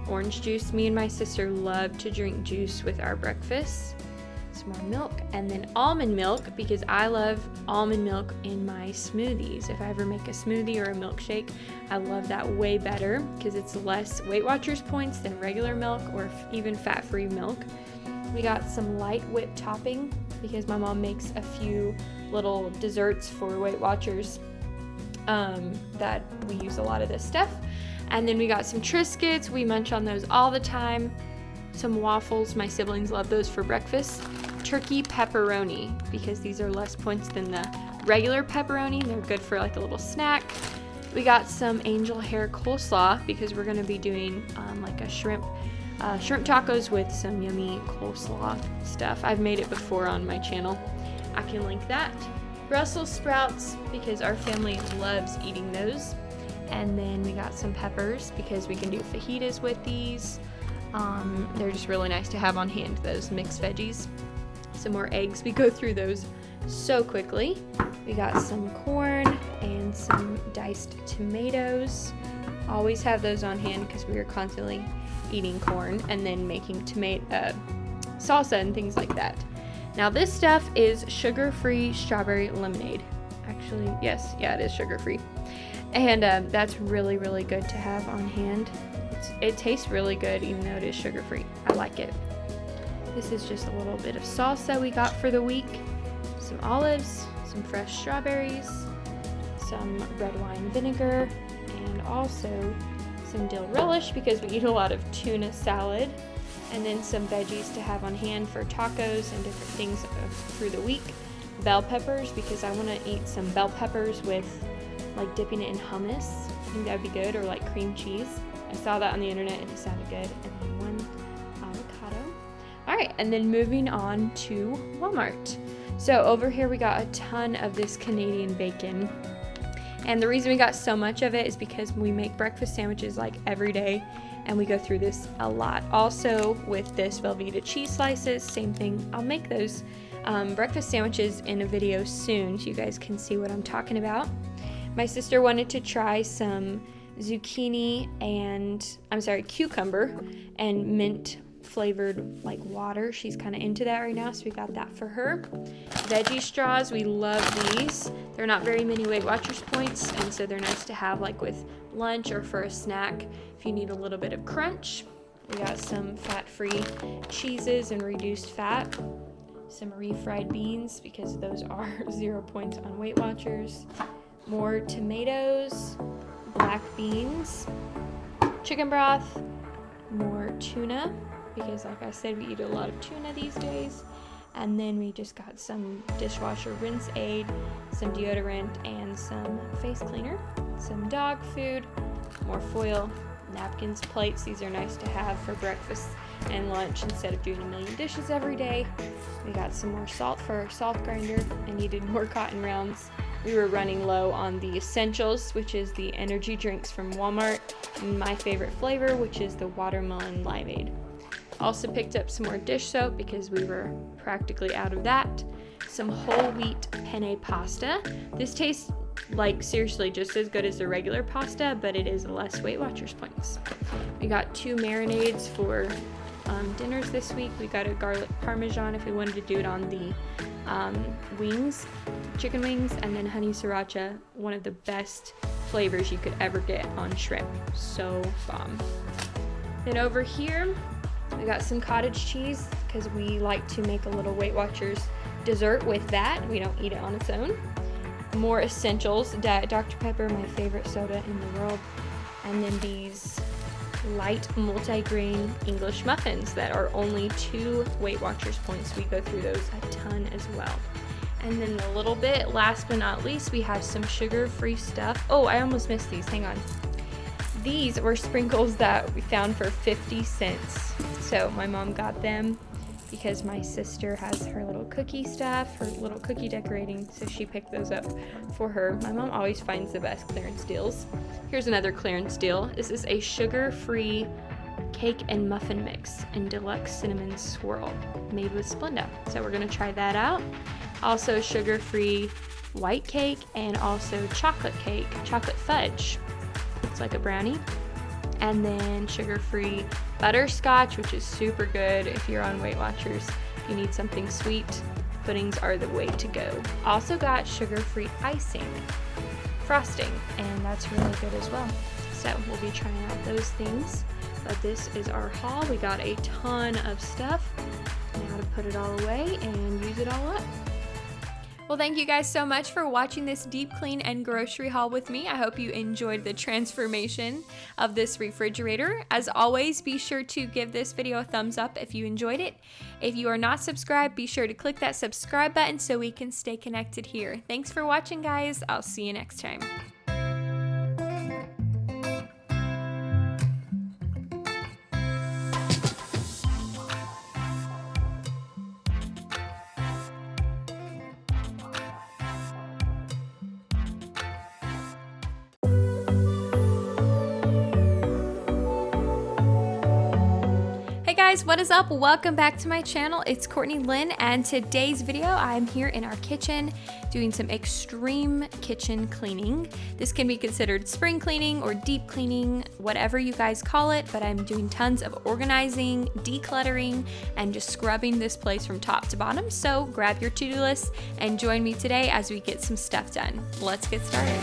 [SPEAKER 1] orange juice. Me and my sister love to drink juice with our breakfast. Some more milk, and then almond milk, because I love almond milk in my smoothies. If I ever make a smoothie or a milkshake, I love that way better because it's less Weight Watchers points than regular milk or even fat-free milk. We got some light whipped topping because my mom makes a few little desserts for Weight Watchers that we use a lot of this stuff. And then we got some Triscuits. We munch on those all the time. Some waffles. My siblings love those for breakfast. Turkey pepperoni, because these are less points than the regular pepperoni. They're good for like a little snack. We got some angel hair coleslaw because we're going to be doing like a shrimp tacos with some yummy coleslaw stuff. I've made it before on my channel. I can link that. Brussels sprouts because our family loves eating those. And then we got some peppers because we can do fajitas with these. They're just really nice to have on hand, those mixed veggies. Some more eggs. We go through those so quickly. We got some corn and some diced tomatoes. Always have those on hand because we are constantly eating corn and then making tomato salsa and things like that. Now this stuff is sugar-free strawberry lemonade. Actually, yes, yeah, it is sugar-free. And that's really, really good to have on hand. It tastes really good even though it is sugar-free. I like it. This is just a little bit of salsa we got for the week. Some olives, some fresh strawberries, some red wine vinegar, and also some dill relish because we eat a lot of tuna salad. And then some veggies to have on hand for tacos and different things through the week. Bell peppers because I want to eat some bell peppers with like dipping it in hummus. I think that would be good, or like cream cheese. I saw that on the internet and it sounded good. And then one avocado. All right, and then moving on to Walmart. So over here we got a ton of this Canadian bacon. And the reason we got so much of it is because we make breakfast sandwiches like every day and we go through this a lot. Also with this Velveeta cheese slices, same thing. I'll make those breakfast sandwiches in a video soon so you guys can see what I'm talking about. My sister wanted to try some cucumber and mint flavored like water. She's kind of into that right now, so we got that for her. Veggie straws, we love these. They're not very many Weight Watchers points, and so they're nice to have like with lunch or for a snack if you need a little bit of crunch. We got some fat-free cheeses and reduced fat. Some refried beans because those are 0 points on Weight Watchers. More tomatoes, black beans, chicken broth, more tuna because like I said, we eat a lot of tuna these days. And then we just got some dishwasher rinse aid, some deodorant, and some face cleaner. Some dog food, more foil, napkins, plates. These are nice to have for breakfast and lunch instead of doing a million dishes every day. We got some more salt for our salt grinder. I needed more cotton rounds. We were running low on the essentials, which is the energy drinks from Walmart, and my favorite flavor, which is the watermelon limeade. Also picked up some more dish soap because we were practically out of that. Some whole wheat penne pasta. This tastes like seriously just as good as the regular pasta, but it is less Weight Watchers points. We got 2 marinades for dinners this week. We got a garlic parmesan if we wanted to do it on the wings, chicken wings, and then honey sriracha, one of the best flavors you could ever get on shrimp. So bomb. Then over here we got some cottage cheese because we like to make a little Weight Watchers dessert with that. We don't eat it on its own. More essentials, Dr. Pepper, my favorite soda in the world, and then these light multi-grain English muffins that are only 2 Weight Watchers points. We go through those a ton as well. And then a little bit, last but not least, we have some sugar-free stuff. Oh, I almost missed these, hang on. These were sprinkles that we found for 50 cents. So my mom got them because my sister has her little cookie stuff, her little cookie decorating, so she picked those up for her. My mom always finds the best clearance deals. Here's another clearance deal. This is a sugar-free cake and muffin mix in deluxe cinnamon swirl made with Splenda. So we're gonna try that out. Also sugar-free white cake and also chocolate cake, chocolate fudge. It's like a brownie. and then sugar-free butterscotch, which is super good if you're on Weight Watchers. If you need something sweet, puddings are the way to go. Also got sugar-free icing, frosting, and that's really good as well. So we'll be trying out those things. But this is our haul. We got a ton of stuff. Now to put it all away and use it all up. Well, thank you guys so much for watching this deep clean and grocery haul with me. I hope you enjoyed the transformation of this refrigerator. As always, be sure to give this video a thumbs up if you enjoyed it. If you are not subscribed, be sure to click that subscribe button so we can stay connected here. Thanks for watching, guys. I'll see you next time. Guys, what is up? Welcome back to my channel. It's Courtney Lynn, and today's video I'm here in our kitchen doing some extreme kitchen cleaning. This can be considered spring cleaning or deep cleaning, whatever you guys call it, but I'm doing tons of organizing, decluttering, and just scrubbing this place from top to bottom. So grab your to-do list and join me today as we get some stuff done. Let's get started.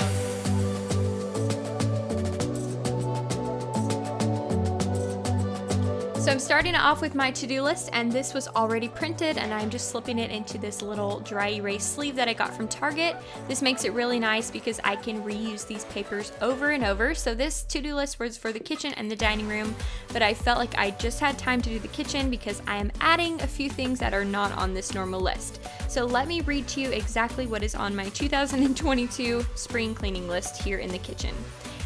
[SPEAKER 1] So I'm starting off with my to-do list, and this was already printed, and I'm just slipping it into this little dry erase sleeve that I got from Target. This makes it really nice because I can reuse these papers over and over. So this to-do list was for the kitchen and the dining room, but I felt like I just had time to do the kitchen because I am adding a few things that are not on this normal list. So let me read to you exactly what is on my 2022 spring cleaning list here in the kitchen.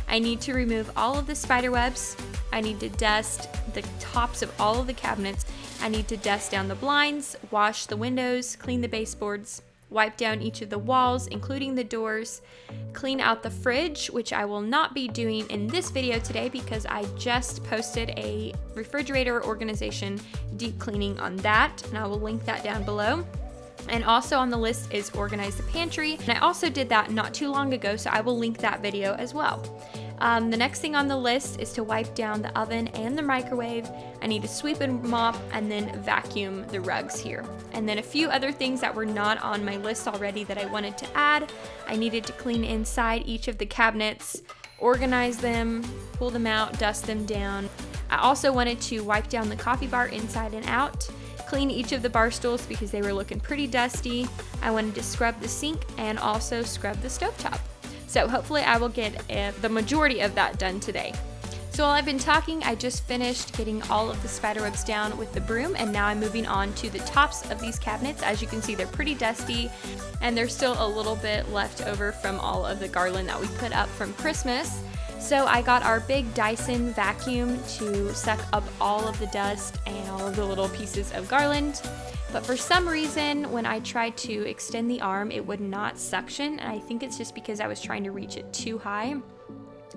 [SPEAKER 1] I need to remove all of the spider webs. I need to dust the tops of all of the cabinets. I need to dust down the blinds, wash the windows, clean the baseboards, wipe down each of the walls, including the doors, clean out the fridge, which I will not be doing in this video today because I just posted a refrigerator organization deep cleaning on that, and I will link that down below. And also on the list is organize the pantry, and I also did that not too long ago, so I will link that video as well. The next thing on the list is to wipe down the oven and the microwave. I need to sweep and mop and then vacuum the rugs here. And then a few other things that were not on my list already that I wanted to add. I needed to clean inside each of the cabinets, organize them, pull them out, dust them down. I also wanted to wipe down the coffee bar inside and out, clean each of the bar stools because they were looking pretty dusty. I wanted to scrub the sink and also scrub the stovetop. So hopefully I will get the majority of that done today. So while I've been talking, I just finished getting all of the spider webs down with the broom, and now I'm moving on to the tops of these cabinets. As you can see, they're pretty dusty, and there's still a little bit left over from all of the garland that we put up from Christmas. So I got our big Dyson vacuum to suck up all of the dust and all of the little pieces of garland. But for some reason, when I tried to extend the arm, it would not suction, and I think it's just because I was trying to reach it too high.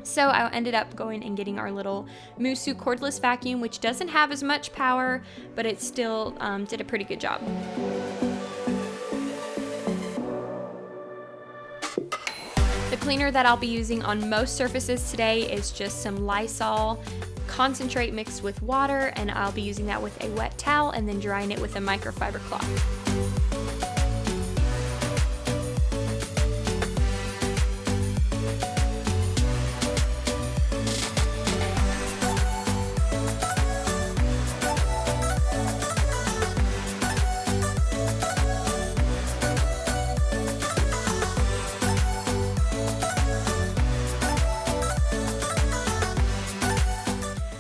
[SPEAKER 1] So I ended up going and getting our little Musu cordless vacuum, which doesn't have as much power, but it still did a pretty good job. The cleaner that I'll be using on most surfaces today is just some Lysol concentrate mixed with water, and I'll be using that with a wet towel and then drying it with a microfiber cloth.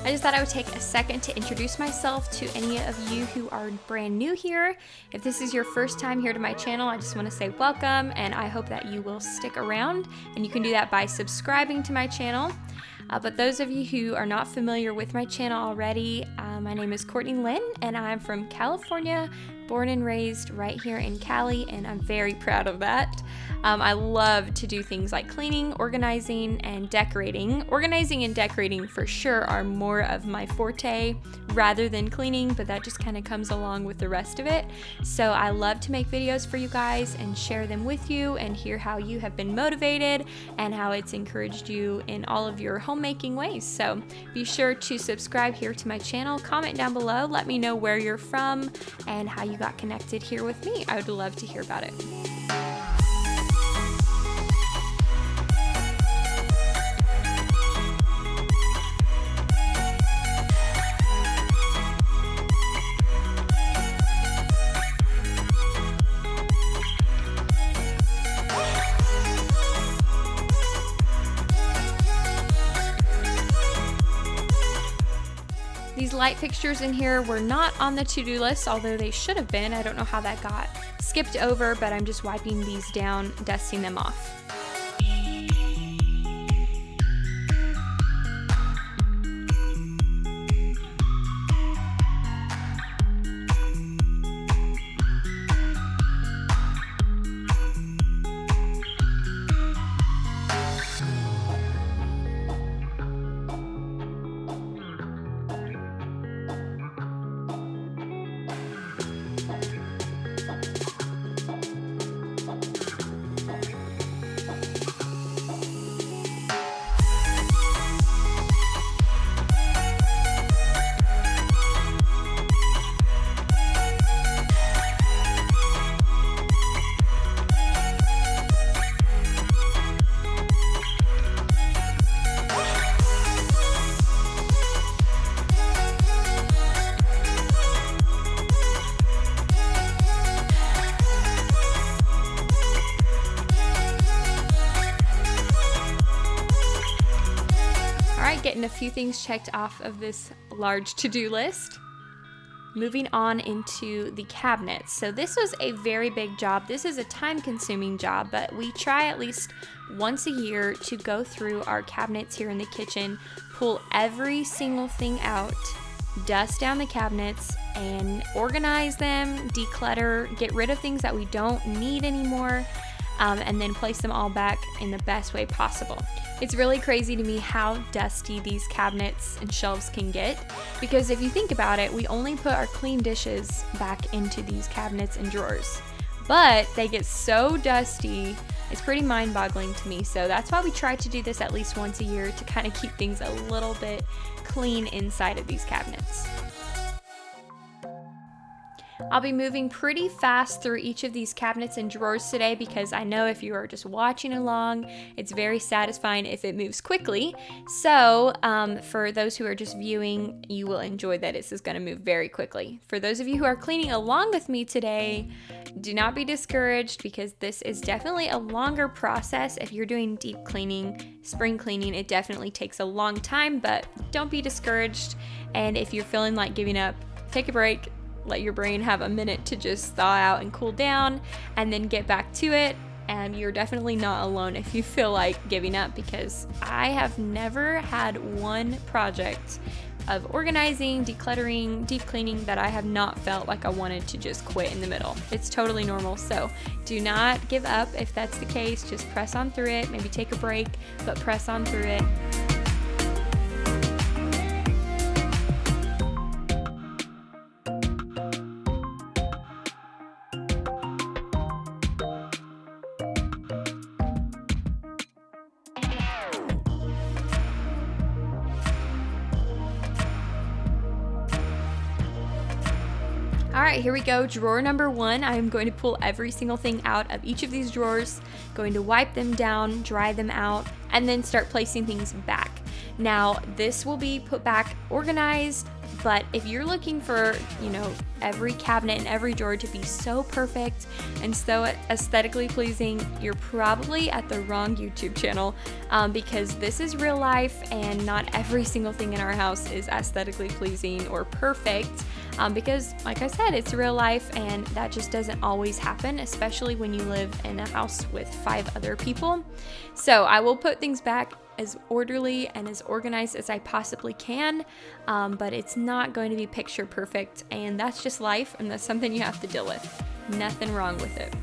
[SPEAKER 1] I just thought I would take a second to introduce myself to any of you who are brand new here. If this is your first time here to my channel, I just want to say welcome, and I hope that you will stick around, and you can do that by subscribing to my channel. But those of you who are not familiar with my channel already, my name is Courtney Lynn, and I'm from California, born and raised right here in Cali, and I'm very proud of that. I love to do things like cleaning, organizing, and decorating. Organizing and decorating for sure are more of my forte rather than cleaning, but that just kind of comes along with the rest of it. So I love to make videos for you guys and share them with you and hear how you have been motivated and how it's encouraged you in all of your homemaking ways. So be sure to subscribe here to my channel, comment down below, let me know where you're from and how you got connected here with me. I would love to hear about it. These light fixtures in here were not on the to-do list, although they should have been. I don't know how that got skipped over, but I'm just wiping these down, dusting them off. Getting a few things checked off of this large to-do list. Moving on into the cabinets. So this was a very big job. This is a time-consuming job, but we try at least once a year to go through our cabinets here in the kitchen, pull every single thing out, dust down the cabinets, and organize them, declutter, get rid of things that we don't need anymore, and then place them all back in the best way possible. It's really crazy to me how dusty these cabinets and shelves can get, because if you think about it, we only put our clean dishes back into these cabinets and drawers, but they get so dusty, it's pretty mind-boggling to me. So that's why we try to do this at least once a year to kind of keep things a little bit clean inside of these cabinets. I'll be moving pretty fast through each of these cabinets and drawers today because I know if you are just watching along, it's very satisfying if it moves quickly. So for those who are just viewing, you will enjoy that this is going to move very quickly. For those of you who are cleaning along with me today, do not be discouraged because this is definitely a longer process. If you're doing deep cleaning, spring cleaning, it definitely takes a long time, but don't be discouraged. And if you're feeling like giving up, take a break. Let your brain have a minute to just thaw out and cool down and then get back to it. And you're definitely not alone if you feel like giving up, because I have never had one project of organizing, decluttering, deep cleaning that I have not felt like I wanted to just quit in the middle. It's totally normal. So do not give up if that's the case. Just press on through it. Maybe take a break, but press on through it. All right, here we go. Drawer number 1. I'm going to pull every single thing out of each of these drawers, going to wipe them down, dry them out, and then start placing things back. Now, this will be put back organized, but if you're looking for, every cabinet and every drawer to be so perfect and so aesthetically pleasing, you're probably at the wrong YouTube channel, because this is real life and not every single thing in our house is aesthetically pleasing or perfect, because like I said, it's real life and that just doesn't always happen, especially when you live in a house with 5 other people. So I will put things back as orderly and as organized as I possibly can, but it's not going to be picture perfect, and that's just life, and that's something you have to deal with. Nothing wrong with it.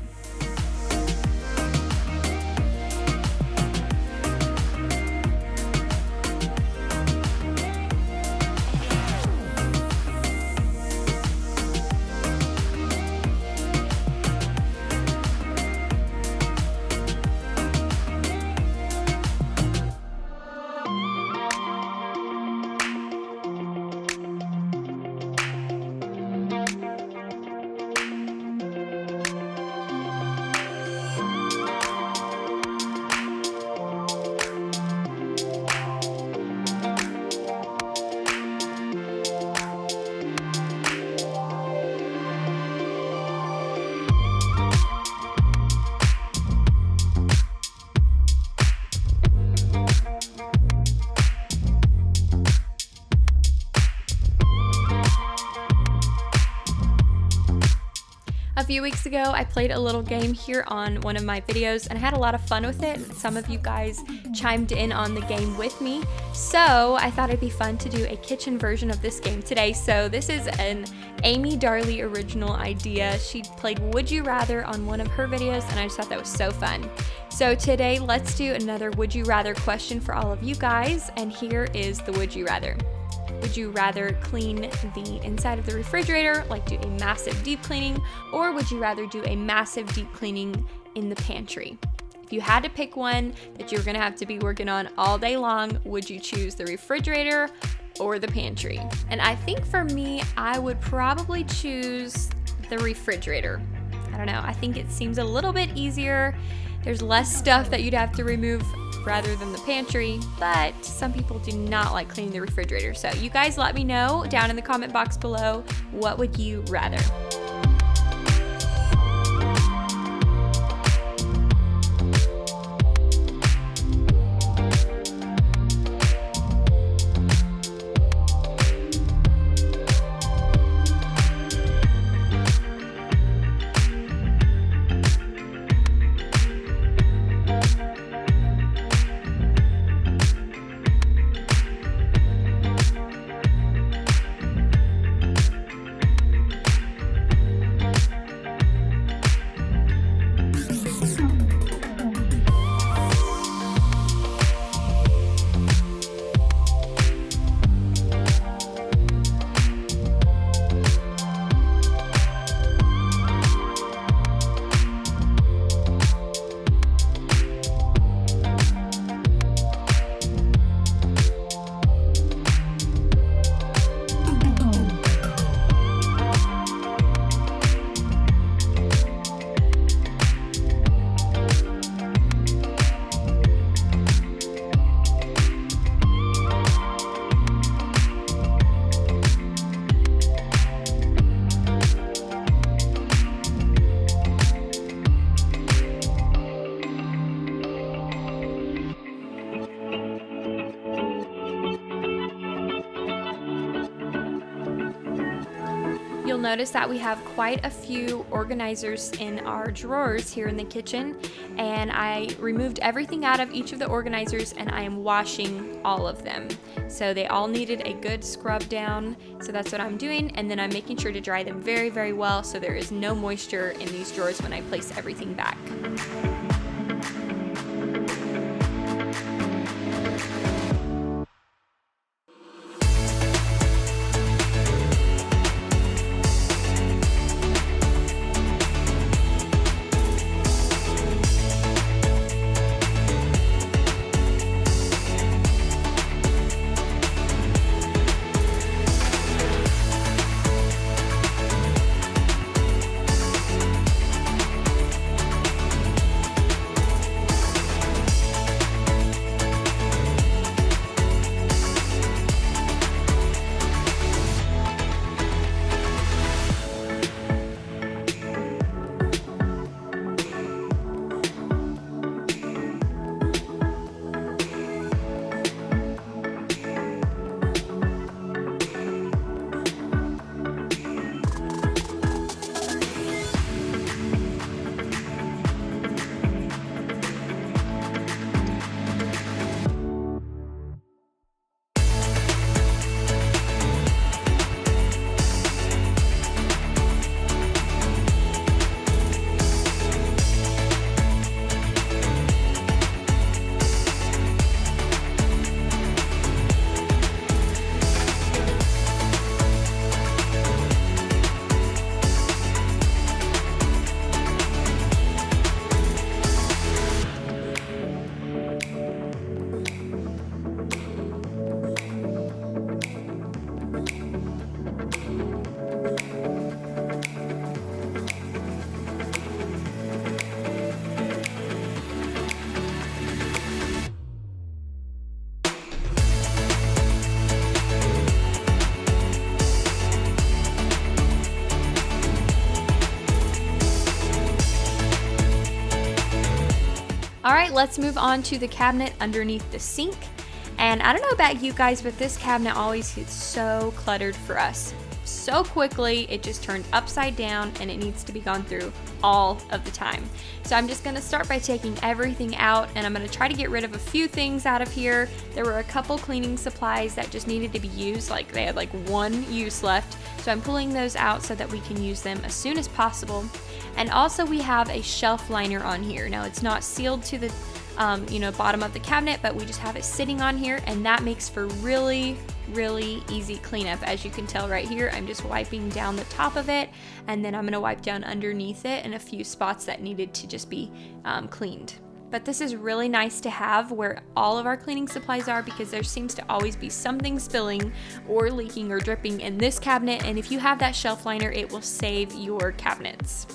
[SPEAKER 1] A few weeks ago, I played a little game here on one of my videos and I had a lot of fun with it. Some of you guys chimed in on the game with me. So I thought it'd be fun to do a kitchen version of this game today. So this is an Amy Darley original idea. She played Would You Rather on one of her videos and I just thought that was so fun. So today, let's do another Would You Rather question for all of you guys. And here is the Would You Rather. Would you rather clean the inside of the refrigerator, like do a massive deep cleaning, or would you rather do a massive deep cleaning in the pantry? If you had to pick one that you were gonna have to be working on all day long, would you choose the refrigerator or the pantry? And I think for me, I would probably choose the refrigerator. I don't know, I think it seems a little bit easier. There's less stuff that you'd have to remove rather than the pantry, but some people do not like cleaning the refrigerator. So you guys let me know down in the comment box below, what would you rather? You'll notice that we have quite a few organizers in our drawers here in the kitchen, and I removed everything out of each of the organizers and I am washing all of them. So they all needed a good scrub down, so that's what I'm doing, and then I'm making sure to dry them very, very well so there is no moisture in these drawers when I place everything back. right, let's move on to the cabinet underneath the sink. And I don't know about you guys, but this cabinet always gets so cluttered for us. So quickly, it just turned upside down and it needs to be gone through all of the time. So I'm just gonna start by taking everything out, and I'm gonna try to get rid of a few things out of here. There were a couple cleaning supplies that just needed to be used, like they had like one use left. So I'm pulling those out so that we can use them as soon as possible. And also we have a shelf liner on here. Now it's not sealed to the bottom of the cabinet, but we just have it sitting on here, and that makes for really easy cleanup. As you can tell right here, I'm just wiping down the top of it, and then I'm going to wipe down underneath it and a few spots that needed to just be cleaned. But this is really nice to have where all of our cleaning supplies are, because there seems to always be something spilling or leaking or dripping in this cabinet, and if you have that shelf liner, it will save your cabinets.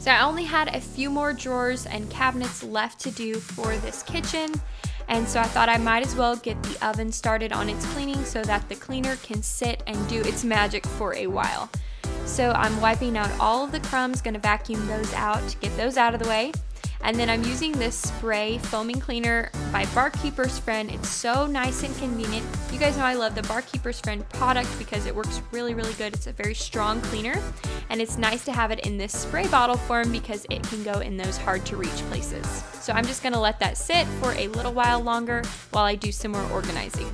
[SPEAKER 1] So I only had a few more drawers and cabinets left to do for this kitchen, and so I thought I might as well get the oven started on its cleaning so that the cleaner can sit and do its magic for a while. So I'm wiping out all of the crumbs, gonna vacuum those out to get those out of the way. And then I'm using this spray foaming cleaner by Barkeeper's Friend. It's so nice and convenient. You guys know I love the Barkeeper's Friend product because it works really good. It's a very strong cleaner, and it's nice to have it in this spray bottle form because it can go in those hard to reach places. So I'm just gonna let that sit for a little while longer while I do some more organizing.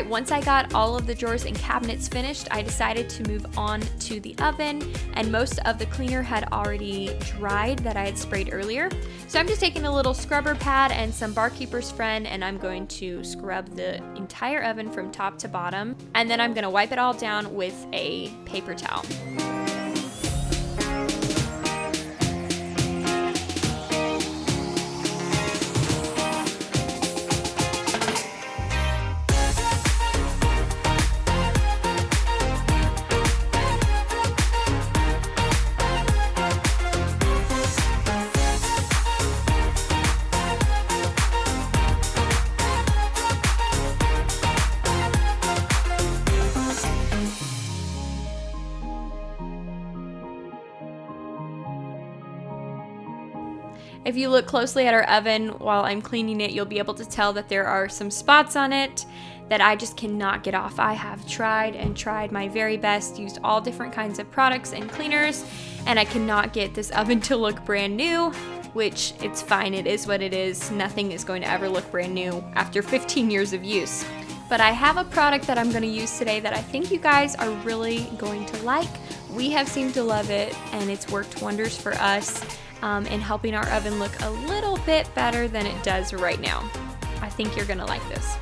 [SPEAKER 1] right, once I got all of the drawers and cabinets finished, I decided to move on to the oven, and most of the cleaner had already dried that I had sprayed earlier. So I'm just taking a little scrubber pad and some Barkeeper's Friend, and I'm going to scrub the entire oven from top to bottom, and then I'm gonna wipe it all down with a paper towel. If you look closely at our oven while I'm cleaning it, you'll be able to tell that there are some spots on it that I just cannot get off. I have tried and tried my very best, used all different kinds of products and cleaners, and I cannot get this oven to look brand new, which it's fine, it is what it is. Nothing is going to ever look brand new after 15 years of use. But I have a product that I'm going to use today that I think you guys are really going to like. We have seemed to love it, and it's worked wonders for us in helping our oven look a little bit better than it does right now. I think you're gonna like this.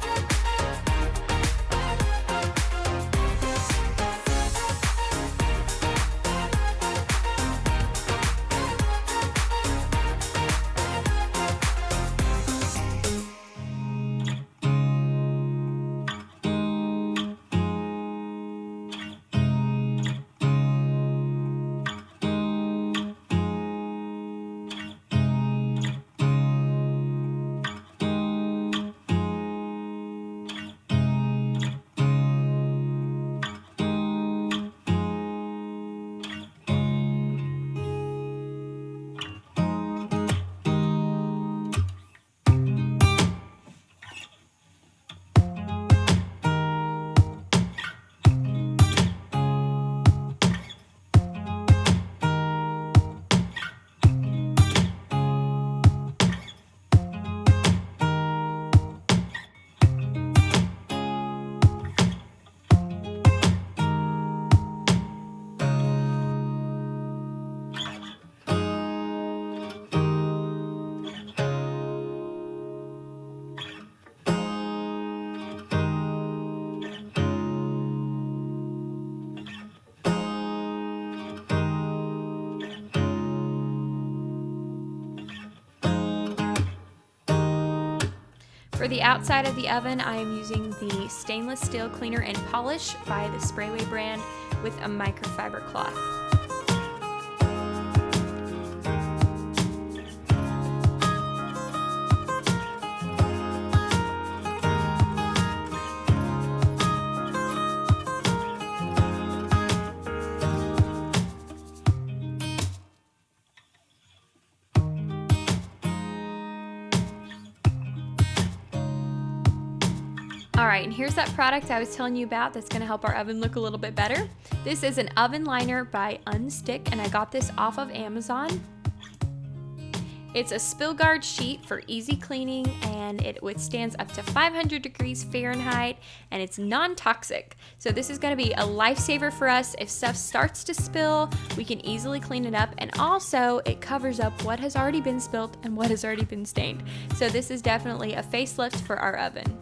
[SPEAKER 1] For the outside of the oven, I am using the stainless steel cleaner and polish by the Sprayway brand with a microfiber cloth. Alright, and here's that product I was telling you about that's going to help our oven look a little bit better. This is an oven liner by Unstick, and I got this off of Amazon. It's a spill guard sheet for easy cleaning, and it withstands up to 500 degrees Fahrenheit, and it's non-toxic. So this is going to be a lifesaver for us. If stuff starts to spill, we can easily clean it up, and also it covers up what has already been spilled and what has already been stained. So this is definitely a facelift for our oven.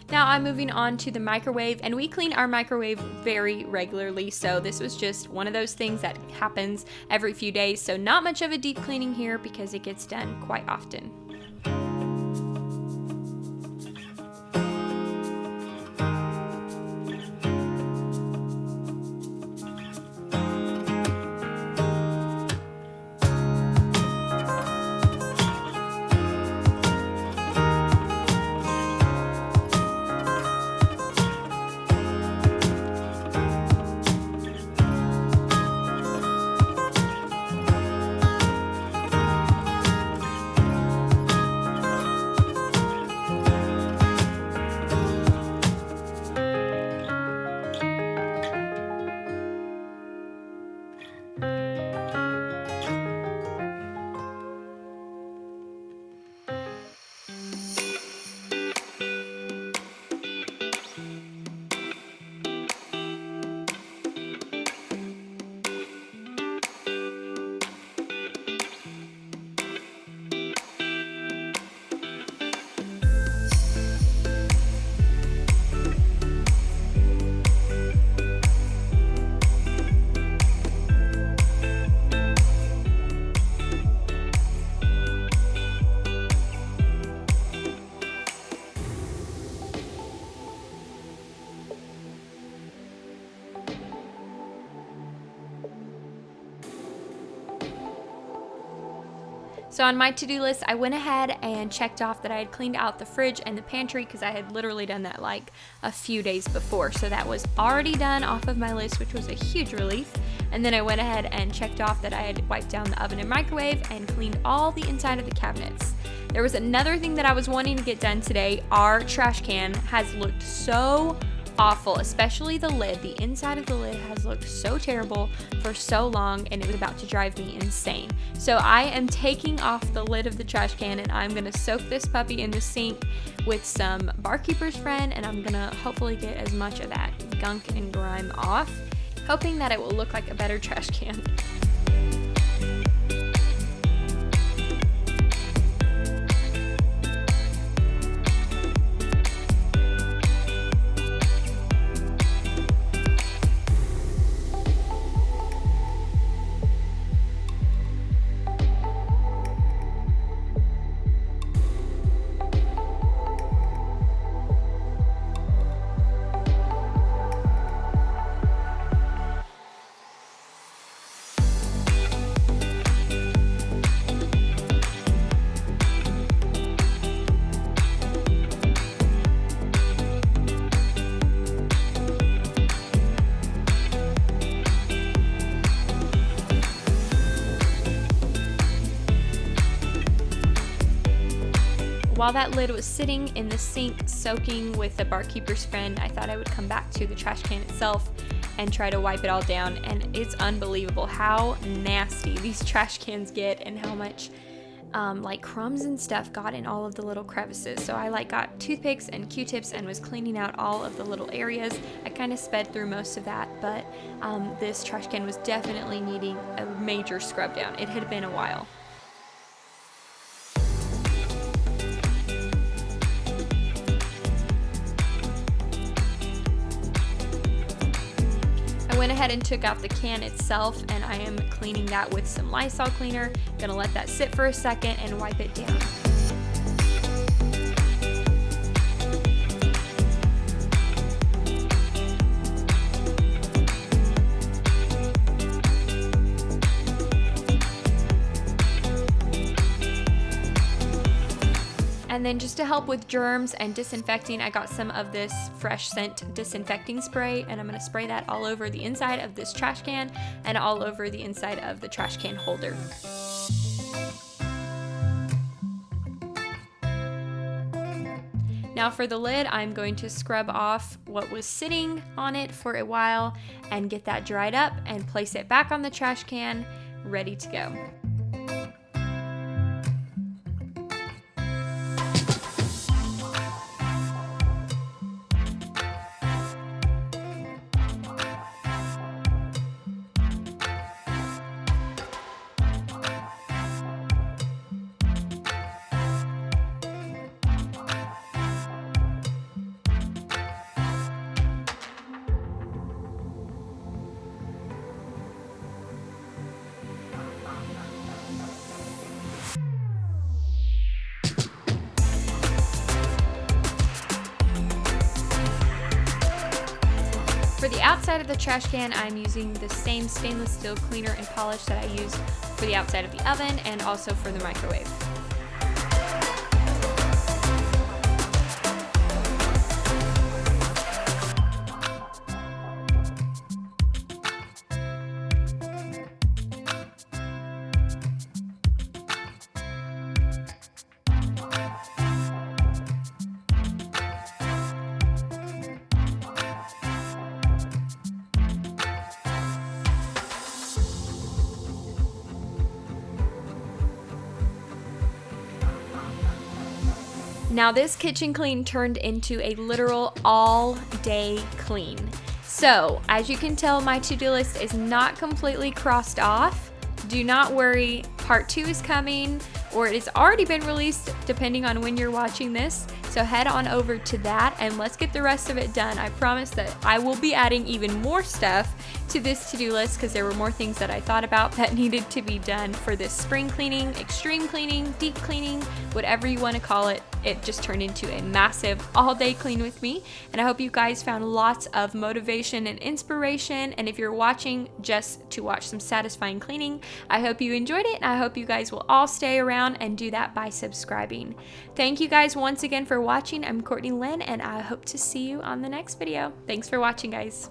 [SPEAKER 1] Now I'm moving on to the microwave, and we clean our microwave very regularly, so this was just one of those things that happens every few days, so not much of a deep cleaning here because it gets done quite often. So on my to-do list, I went ahead and checked off that I had cleaned out the fridge and the pantry because I had literally done that like a few days before. So that was already done off of my list, which was a huge relief. And then I went ahead and checked off that I had wiped down the oven and microwave and cleaned all the inside of the cabinets. There was another thing that I was wanting to get done today. Our trash can has looked so awful, especially the lid. The inside of the lid has looked so terrible for so long, and it was about to drive me insane. So I am taking off the lid of the trash can, and I'm gonna soak this puppy in the sink with some Barkeeper's Friend, and I'm gonna hopefully get as much of that gunk and grime off, hoping that it will look like a better trash can. While that lid was sitting in the sink soaking with the Barkeeper's Friend, I thought I would come back to the trash can itself and try to wipe it all down. And it's unbelievable how nasty these trash cans get and how much like crumbs and stuff got in all of the little crevices. So I got toothpicks and Q-tips and was cleaning out all of the little areas. I kind of sped through most of that, but this trash can was definitely needing a major scrub down. It had been a while. I went ahead and took out the can itself, and I am cleaning that with some Lysol cleaner. Gonna let that sit for a second and wipe it down. And then just to help with germs and disinfecting, I got some of this Fresh Scent disinfecting spray, and I'm gonna spray that all over the inside of this trash can and all over the inside of the trash can holder. Now for the lid, I'm going to scrub off what was sitting on it for a while and get that dried up and place it back on the trash can, ready to go. For the outside of the trash can, I'm using the same stainless steel cleaner and polish that I use for the outside of the oven and also for the microwave. Now this kitchen clean turned into a literal all-day clean. So, as you can tell, my to-do list is not completely crossed off. Do not worry, part 2 is coming, or it's already been released depending on when you're watching this. So head on over to that and let's get the rest of it done. I promise that I will be adding even more stuff to this to-do list because there were more things that I thought about that needed to be done for this spring cleaning, extreme cleaning, deep cleaning, whatever you want to call it. It just turned into a massive all-day clean with me, and I hope you guys found lots of motivation and inspiration. And if you're watching just to watch some satisfying cleaning, I hope you enjoyed it, and I hope you guys will all stay around and do that by subscribing. Thank you guys once again for watching. I'm Courtney Lynn, and I hope to see you on the next video. Thanks for watching, guys.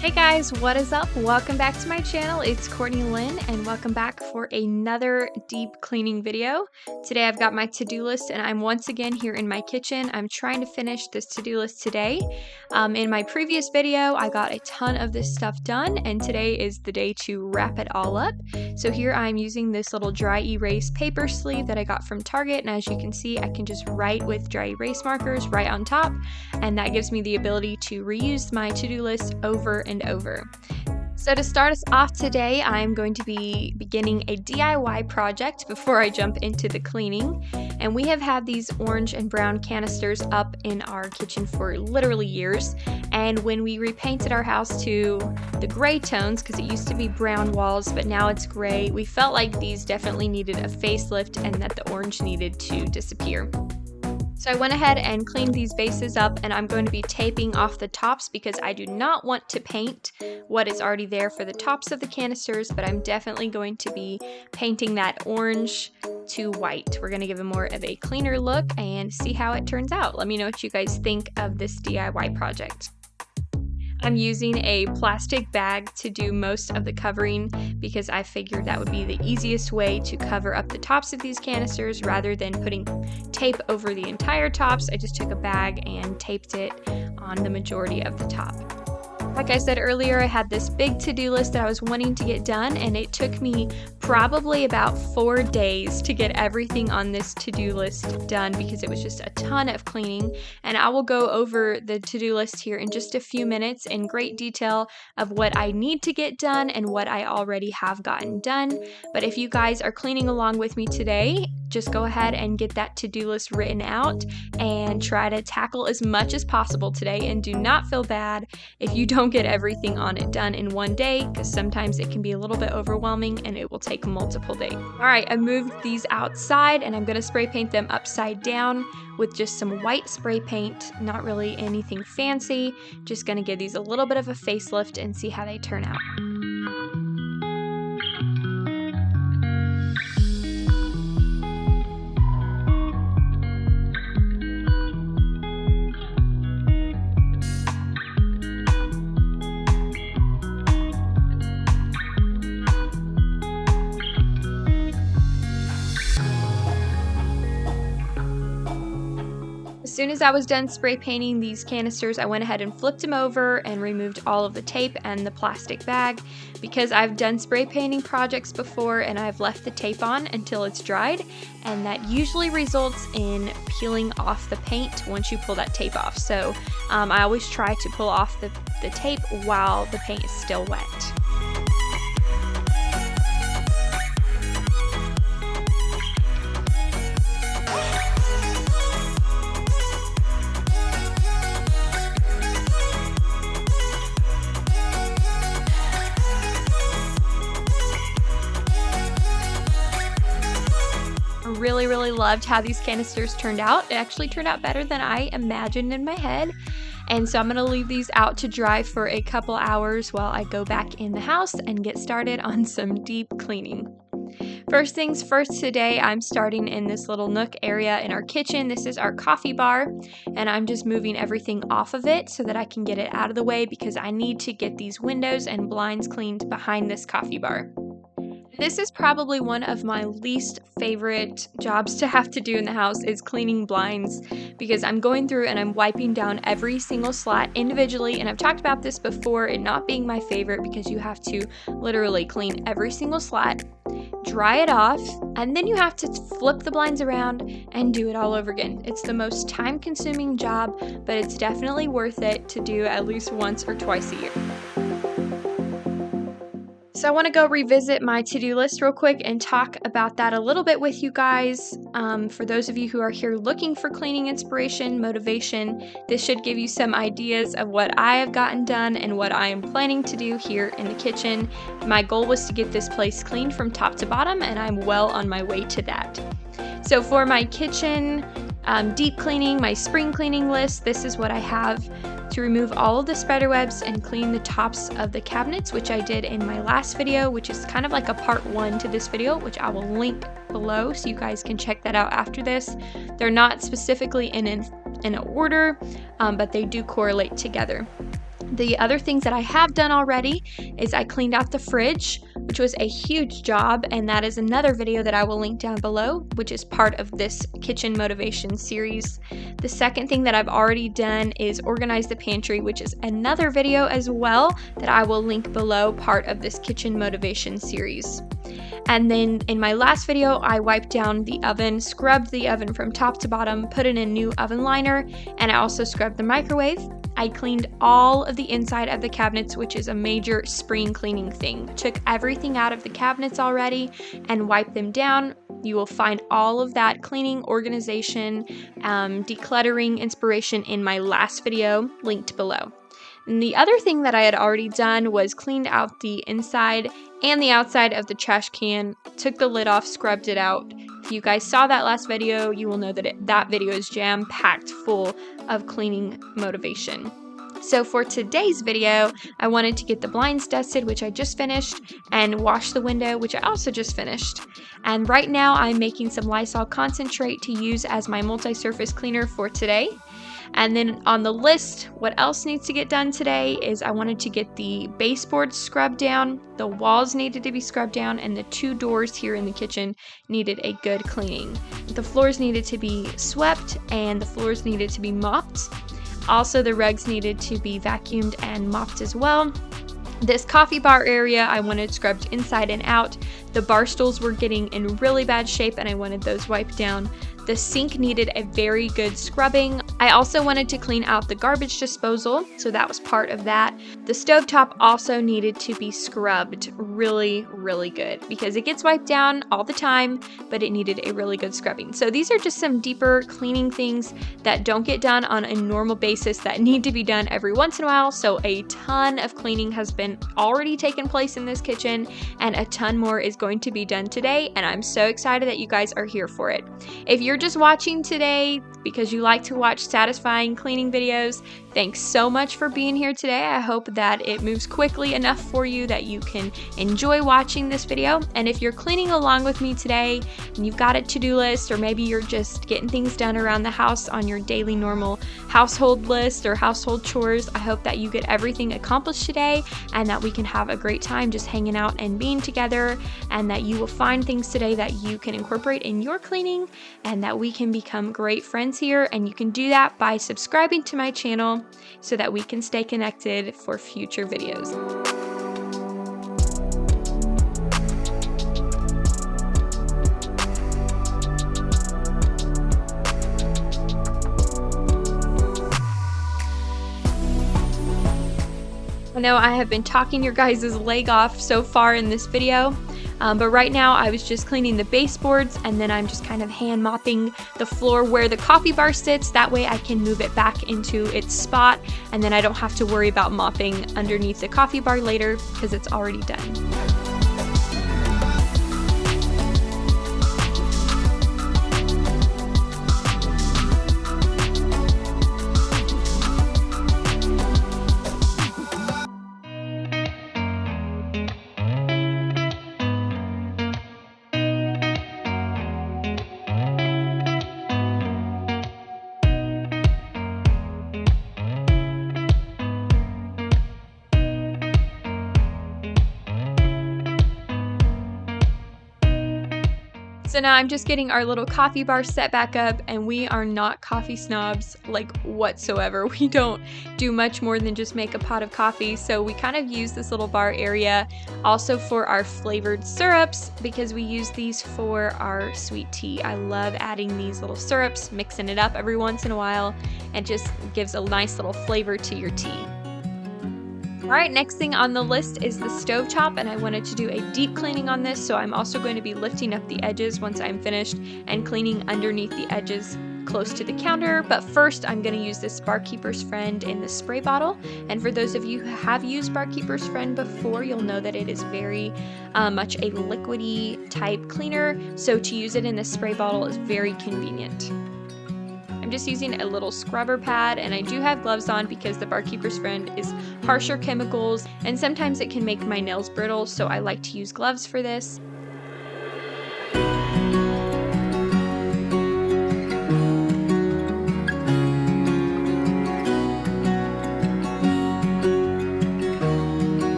[SPEAKER 1] Hey guys, what is up? Welcome back to my channel. It's Courtney Lynn, and welcome back for another deep cleaning video. Today I've got my to-do list, and I'm once again here in my kitchen. I'm trying to finish this to-do list today. In my previous video, I got a ton of this stuff done, and today is the day to wrap it all up. So here I'm using this little dry erase paper sleeve that I got from Target, and as you can see, I can just write with dry erase markers right on top, and that gives me the ability to reuse my to-do list over and over. So to start us off today, I'm going to be beginning a DIY project before I jump into the cleaning. And we have had these orange and brown canisters up in our kitchen for literally years. And when we repainted our house to the gray tones, because it used to be brown walls, but now it's gray, we felt like these definitely needed a facelift and that the orange needed to disappear. So I went ahead and cleaned these bases up, and I'm going to be taping off the tops because I do not want to paint what is already there for the tops of the canisters, but I'm definitely going to be painting that orange to white. We're going to give it more of a cleaner look and see how it turns out. Let me know what you guys think of this DIY project. I'm using a plastic bag to do most of the covering because I figured that would be the easiest way to cover up the tops of these canisters rather than putting tape over the entire tops. I just took a bag and taped it on the majority of the top. Like I said earlier, I had this big to-do list that I was wanting to get done, and it took me probably about 4 days to get everything on this to-do list done because it was just a ton of cleaning. And I will go over the to-do list here in just a few minutes in great detail of what I need to get done and what I already have gotten done. But if you guys are cleaning along with me today, just go ahead and get that to-do list written out and try to tackle as much as possible today, and do not feel bad if you don't get everything on it done in one day, because sometimes it can be a little bit overwhelming and it will take multiple days. Alright, I moved these outside and I'm going to spray paint them upside down with just some white spray paint, not really anything fancy, just going to give these a little bit of a facelift and see how they turn out. As soon as I was done spray painting these canisters, I went ahead and flipped them over and removed all of the tape and the plastic bag because I've done spray painting projects before and I've left the tape on until it's dried, and that usually results in peeling off the paint once you pull that tape off. So I always try to pull off the tape while the paint is still wet. Really loved how these canisters turned out. It actually turned out better than I imagined in my head. And so I'm gonna leave these out to dry for a couple hours while I go back in the house and get started on some deep cleaning. First things first, today I'm starting in this little nook area in our kitchen. This is our coffee bar, and I'm just moving everything off of it so that I can get it out of the way because I need to get these windows and blinds cleaned behind this coffee bar. This is probably one of my least favorite jobs to have to do in the house is cleaning blinds, because I'm going through and I'm wiping down every single slat individually, and I've talked about this before, it not being my favorite because you have to literally clean every single slat, dry it off, and then you have to flip the blinds around and do it all over again. It's the most time-consuming job, but it's definitely worth it to do at least once or twice a year. So I want to go revisit my to-do list real quick and talk about that a little bit with you guys. For those of you who are here looking for cleaning inspiration, motivation, this should give you some ideas of what I have gotten done and what I am planning to do here in the kitchen. My goal was to get this place cleaned from top to bottom, and I'm well on my way to that. So for my kitchen deep cleaning, my spring cleaning list, this is what I have: to remove all of the spider webs and clean the tops of the cabinets, which I did in my last video, which is kind of like a part 1 to this video, which I will link below so you guys can check that out after this. They're not specifically in an order, but they do correlate together. The other things that I have done already is I cleaned out the fridge, which was a huge job, and that is another video that I will link down below, which is part of this kitchen motivation series. The second thing that I've already done is organize the pantry, which is another video as well that I will link below, part of this kitchen motivation series. And then in my last video, I wiped down the oven, scrubbed the oven from top to bottom, put in a new oven liner, and I also scrubbed the microwave. I cleaned all of the inside of the cabinets, which is a major spring cleaning thing. Took everything out of the cabinets already and wiped them down. You will find all of that cleaning, organization, decluttering inspiration in my last video linked below. And the other thing that I had already done was cleaned out the inside and the outside of the trash can, took the lid off, scrubbed it out. If you guys saw that last video, you will know that that video is jam-packed full of cleaning motivation. So for today's video, I wanted to get the blinds dusted, which I just finished, and wash the window, which I also just finished. And right now I'm making some Lysol concentrate to use as my multi-surface cleaner for today. And then on the list, what else needs to get done today is I wanted to get the baseboards scrubbed down, the walls needed to be scrubbed down, and the 2 doors here in the kitchen needed a good cleaning. The floors needed to be swept and the floors needed to be mopped. Also, the rugs needed to be vacuumed and mopped as well. This coffee bar area I wanted scrubbed inside and out. The bar stools were getting in really bad shape and I wanted those wiped down. The sink needed a very good scrubbing. I also wanted to clean out the garbage disposal, so that was part of that. The stovetop also needed to be scrubbed really, really good because it gets wiped down all the time, but it needed a really good scrubbing. So these are just some deeper cleaning things that don't get done on a normal basis that need to be done every once in a while. So a ton of cleaning has been already taken place in this kitchen, and a ton more is going to be done today, and I'm so excited that you guys are here for it. If you're just watching today because you like to watch satisfying cleaning videos, thanks so much for being here today. I hope that it moves quickly enough for you that you can enjoy watching this video. And if you're cleaning along with me today and you've got a to-do list, or maybe you're just getting things done around the house on your daily normal household list or household chores, I hope that you get everything accomplished today and that we can have a great time just hanging out and being together, and that you will find things today that you can incorporate in your cleaning and that we can become great friends here. And you can do that by subscribing to my channel so that we can stay connected for future videos. I know I have been talking your guys' leg off so far in this video, but right now I was just cleaning the baseboards, and then I'm just kind of hand mopping the floor where the coffee bar sits. That way I can move it back into its spot, and then I don't have to worry about mopping underneath the coffee bar later because it's already done. So now I'm just getting our little coffee bar set back up, and we are not coffee snobs like whatsoever. We don't do much more than just make a pot of coffee, so we kind of use this little bar area also for our flavored syrups because we use these for our sweet tea. I love adding these little syrups, mixing it up every once in a while, and just gives a nice little flavor to your tea. Alright, next thing on the list is the stovetop, and I wanted to do a deep cleaning on this, so I'm also going to be lifting up the edges once I'm finished and cleaning underneath the edges close to the counter. But first I'm going to use this Barkeeper's Friend in the spray bottle, and for those of you who have used Barkeeper's Friend before, you'll know that it is very much a liquidy type cleaner, so to use it in the spray bottle is very convenient. I'm just using a little scrubber pad, and I do have gloves on because the Barkeeper's Friend is harsher chemicals and sometimes it can make my nails brittle, so I like to use gloves for this.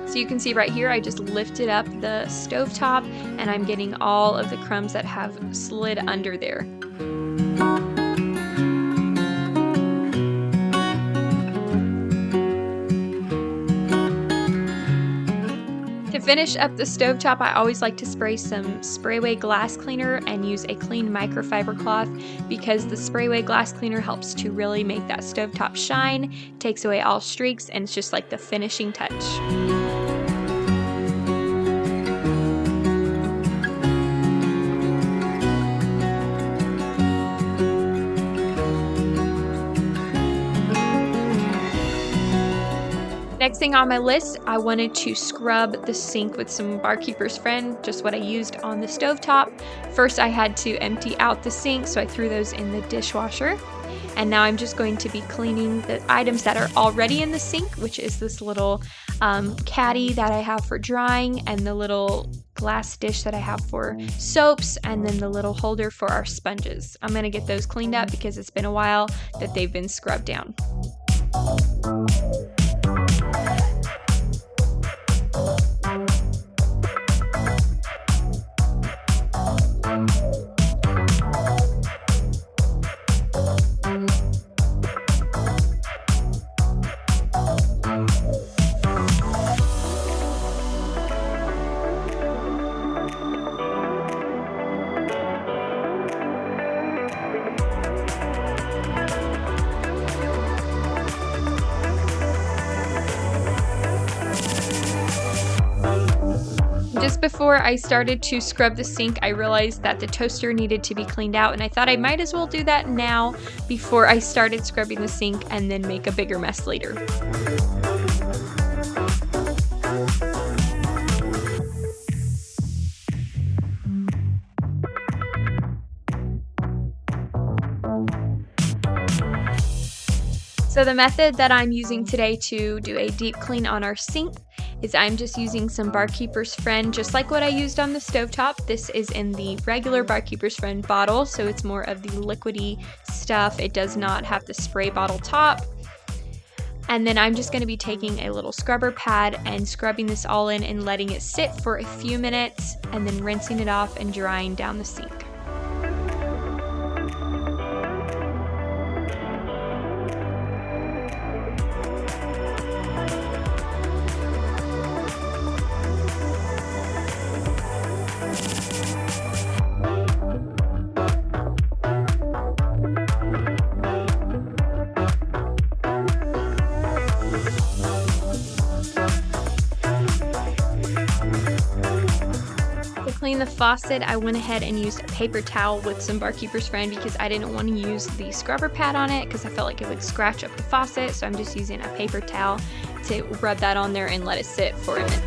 [SPEAKER 1] So you can see right here, I just lifted up the stovetop and I'm getting all of the crumbs that have slid under there. To finish up the stovetop, I always like to spray some Spray-Away glass cleaner and use a clean microfiber cloth because the Spray-Away glass cleaner helps to really make that stovetop shine, takes away all streaks, and it's just like the finishing touch. Next thing on my list, I wanted to scrub the sink with some Barkeeper's Friend, just what I used on the stovetop. First, I had to empty out the sink, so I threw those in the dishwasher. And now I'm just going to be cleaning the items that are already in the sink, which is this little caddy that I have for drying, and the little glass dish that I have for soaps, and then the little holder for our sponges. I'm going to get those cleaned up because it's been a while that they've been scrubbed down. Just before I started to scrub the sink, I realized that the toaster needed to be cleaned out, and I thought I might as well do that now before I started scrubbing the sink and then make a bigger mess later. So the method that I'm using today to do a deep clean on our sink is I'm just using some Barkeeper's Friend, just like what I used on the stovetop. This is in the regular Barkeeper's Friend bottle, so it's more of the liquidy stuff. It does not have the spray bottle top. And then I'm just going to be taking a little scrubber pad and scrubbing this all in and letting it sit for a few minutes, and then rinsing it off and drying down the sink. Clean the faucet, I went ahead and used a paper towel with some Barkeeper's Friend because I didn't want to use the scrubber pad on it because I felt like it would scratch up the faucet, so I'm just using a paper towel to rub that on there and let it sit for a minute.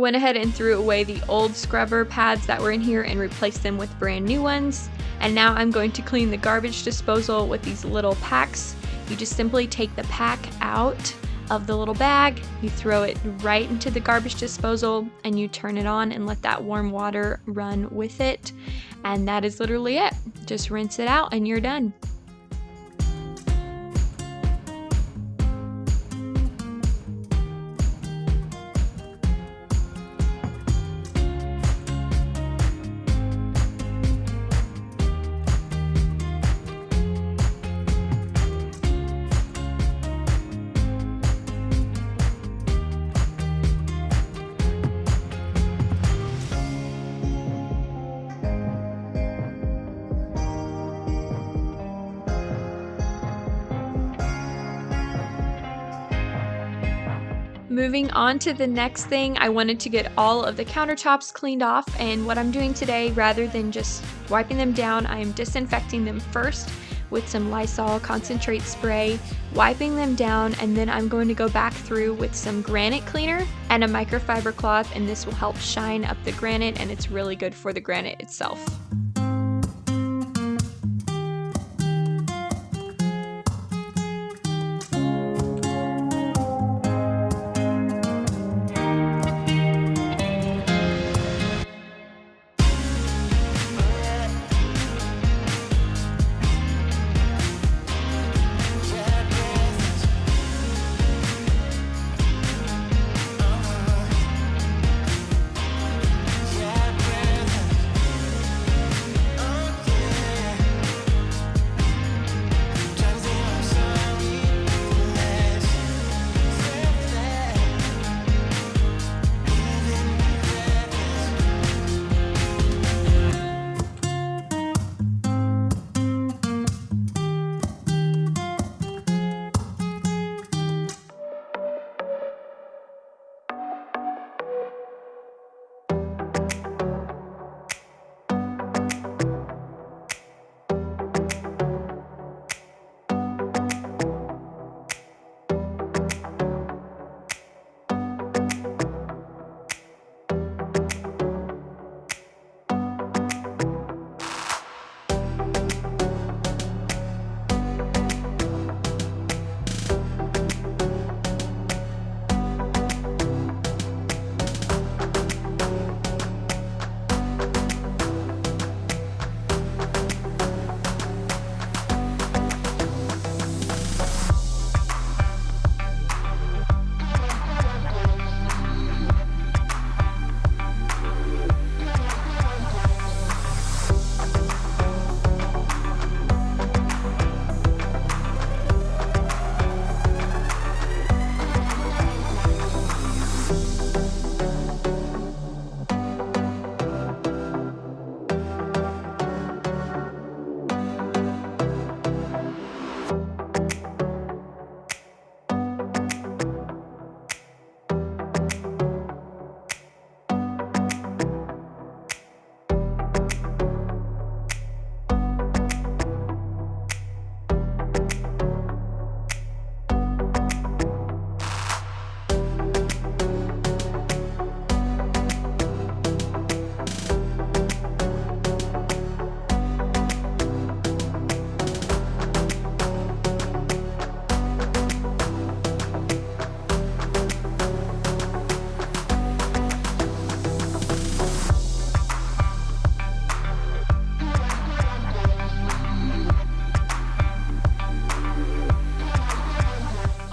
[SPEAKER 1] went ahead and threw away the old scrubber pads that were in here and replaced them with brand new ones. And now I'm going to clean the garbage disposal with these little packs. You just simply take the pack out of the little bag, you throw it right into the garbage disposal, and you turn it on and let that warm water run with it. And that is literally it. Just rinse it out and you're done. Moving on to the next thing, I wanted to get all of the countertops cleaned off, and what I'm doing today, rather than just wiping them down, I am disinfecting them first with some Lysol concentrate spray, wiping them down, and then I'm going to go back through with some granite cleaner and a microfiber cloth, and this will help shine up the granite, and it's really good for the granite itself.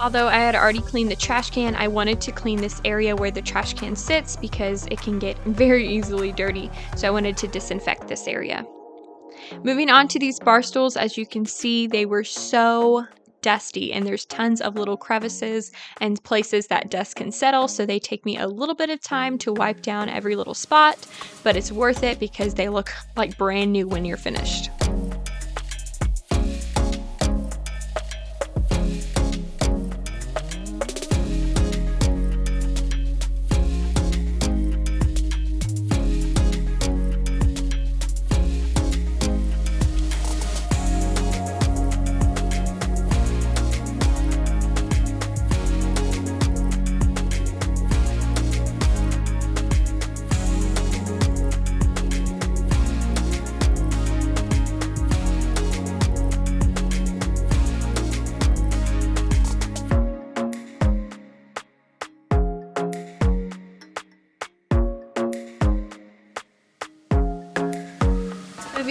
[SPEAKER 1] Although I had already cleaned the trash can, I wanted to clean this area where the trash can sits because it can get very easily dirty, so I wanted to disinfect this area. Moving on to these bar stools, as you can see, they were so dusty and there's tons of little crevices and places that dust can settle, so they take me a little bit of time to wipe down every little spot, but it's worth it because they look like brand new when you're finished.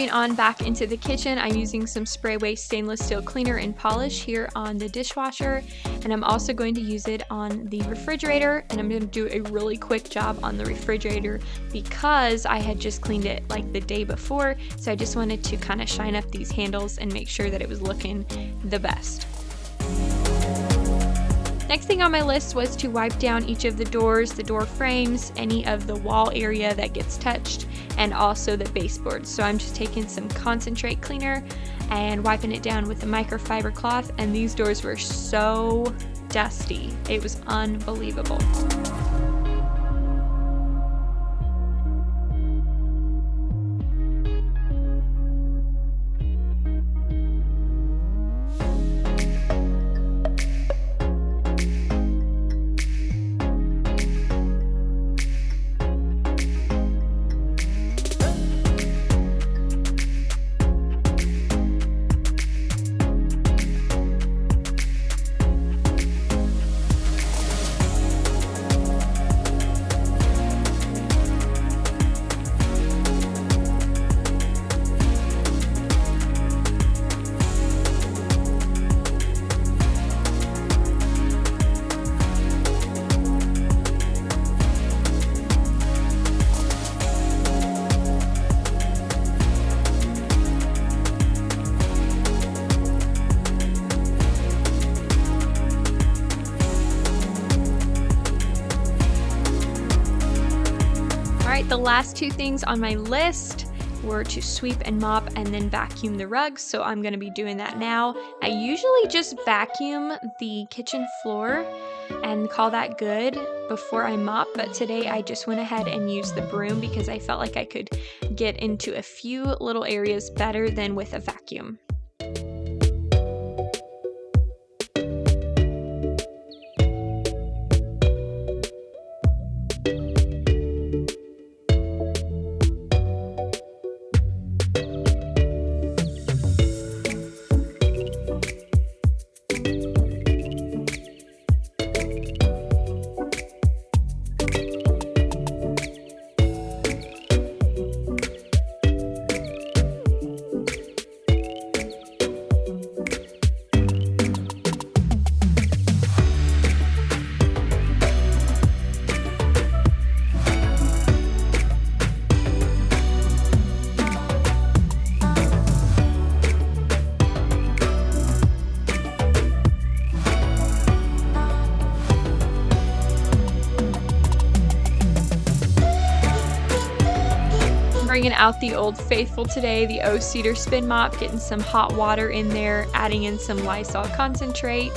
[SPEAKER 1] Moving on back into the kitchen, I'm using some spray waste stainless steel cleaner and polish here on the dishwasher, and I'm also going to use it on the refrigerator, and I'm going to do a really quick job on the refrigerator because I had just cleaned it like the day before, so I just wanted to kind of shine up these handles and make sure that it was looking the best. Next thing on my list was to wipe down each of the doors, the door frames, any of the wall area that gets touched, and also the baseboards. So I'm just taking some concentrate cleaner and wiping it down with a microfiber cloth, and these doors were so dusty. It was unbelievable. The last two things on my list were to sweep and mop and then vacuum the rugs, so I'm going to be doing that now. I usually just vacuum the kitchen floor and call that good before I mop, but today I just went ahead and used the broom because I felt like I could get into a few little areas better than with a vacuum. Bringing out the Old Faithful today, the O-Cedar Spin Mop, getting some hot water in there, adding in some Lysol concentrate,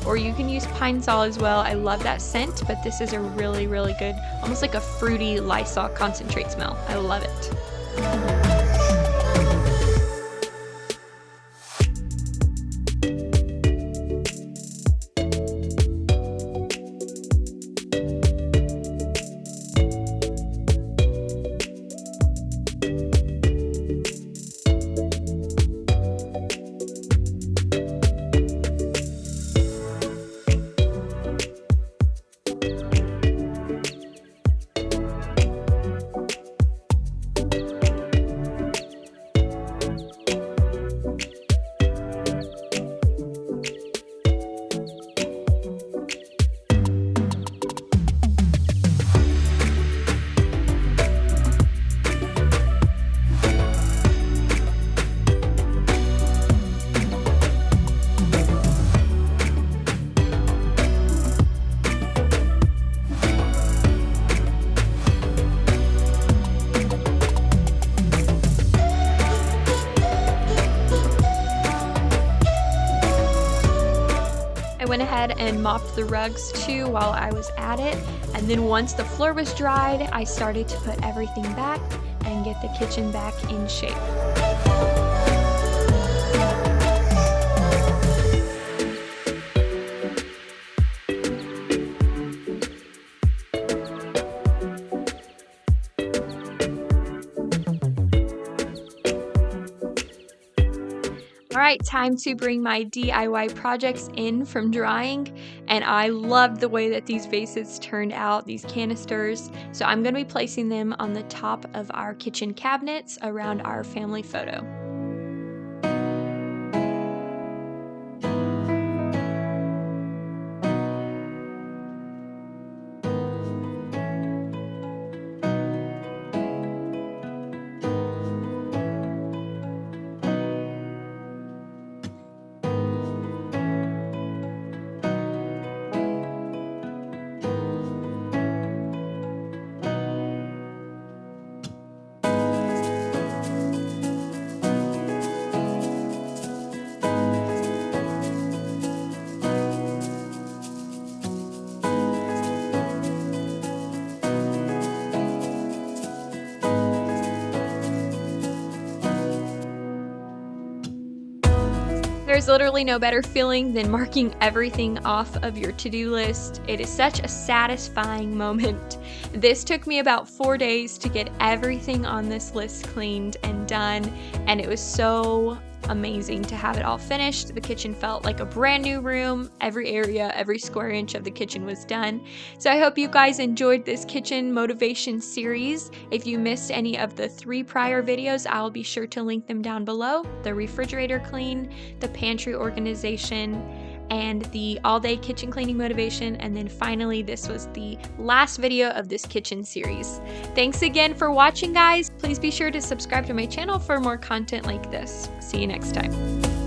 [SPEAKER 1] or you can use Pine Sol as well. I love that scent, but this is a really, really good, almost like a fruity Lysol concentrate smell. I love it. Went ahead and mopped the rugs too while I was at it, and then once the floor was dried, I started to put everything back and get the kitchen back in shape. Alright, time to bring my DIY projects in from drying, and I love the way that these vases turned out, these canisters. So I'm going to be placing them on the top of our kitchen cabinets around our family photo. There's literally no better feeling than marking everything off of your to-do list. It is such a satisfying moment. This took me about 4 days to get everything on this list cleaned and done, and it was so amazing to have it all finished. The kitchen felt like a brand new room. Every area, every square inch of the kitchen was done. So I hope you guys enjoyed this kitchen motivation series. If you missed any of the 3 prior videos, I'll be sure to link them down below. The refrigerator clean, the pantry organization, and the all-day kitchen cleaning motivation, and then finally this was the last video of this kitchen series. Thanks again for watching, guys. Please be sure to subscribe to my channel for more content like this. See you next time.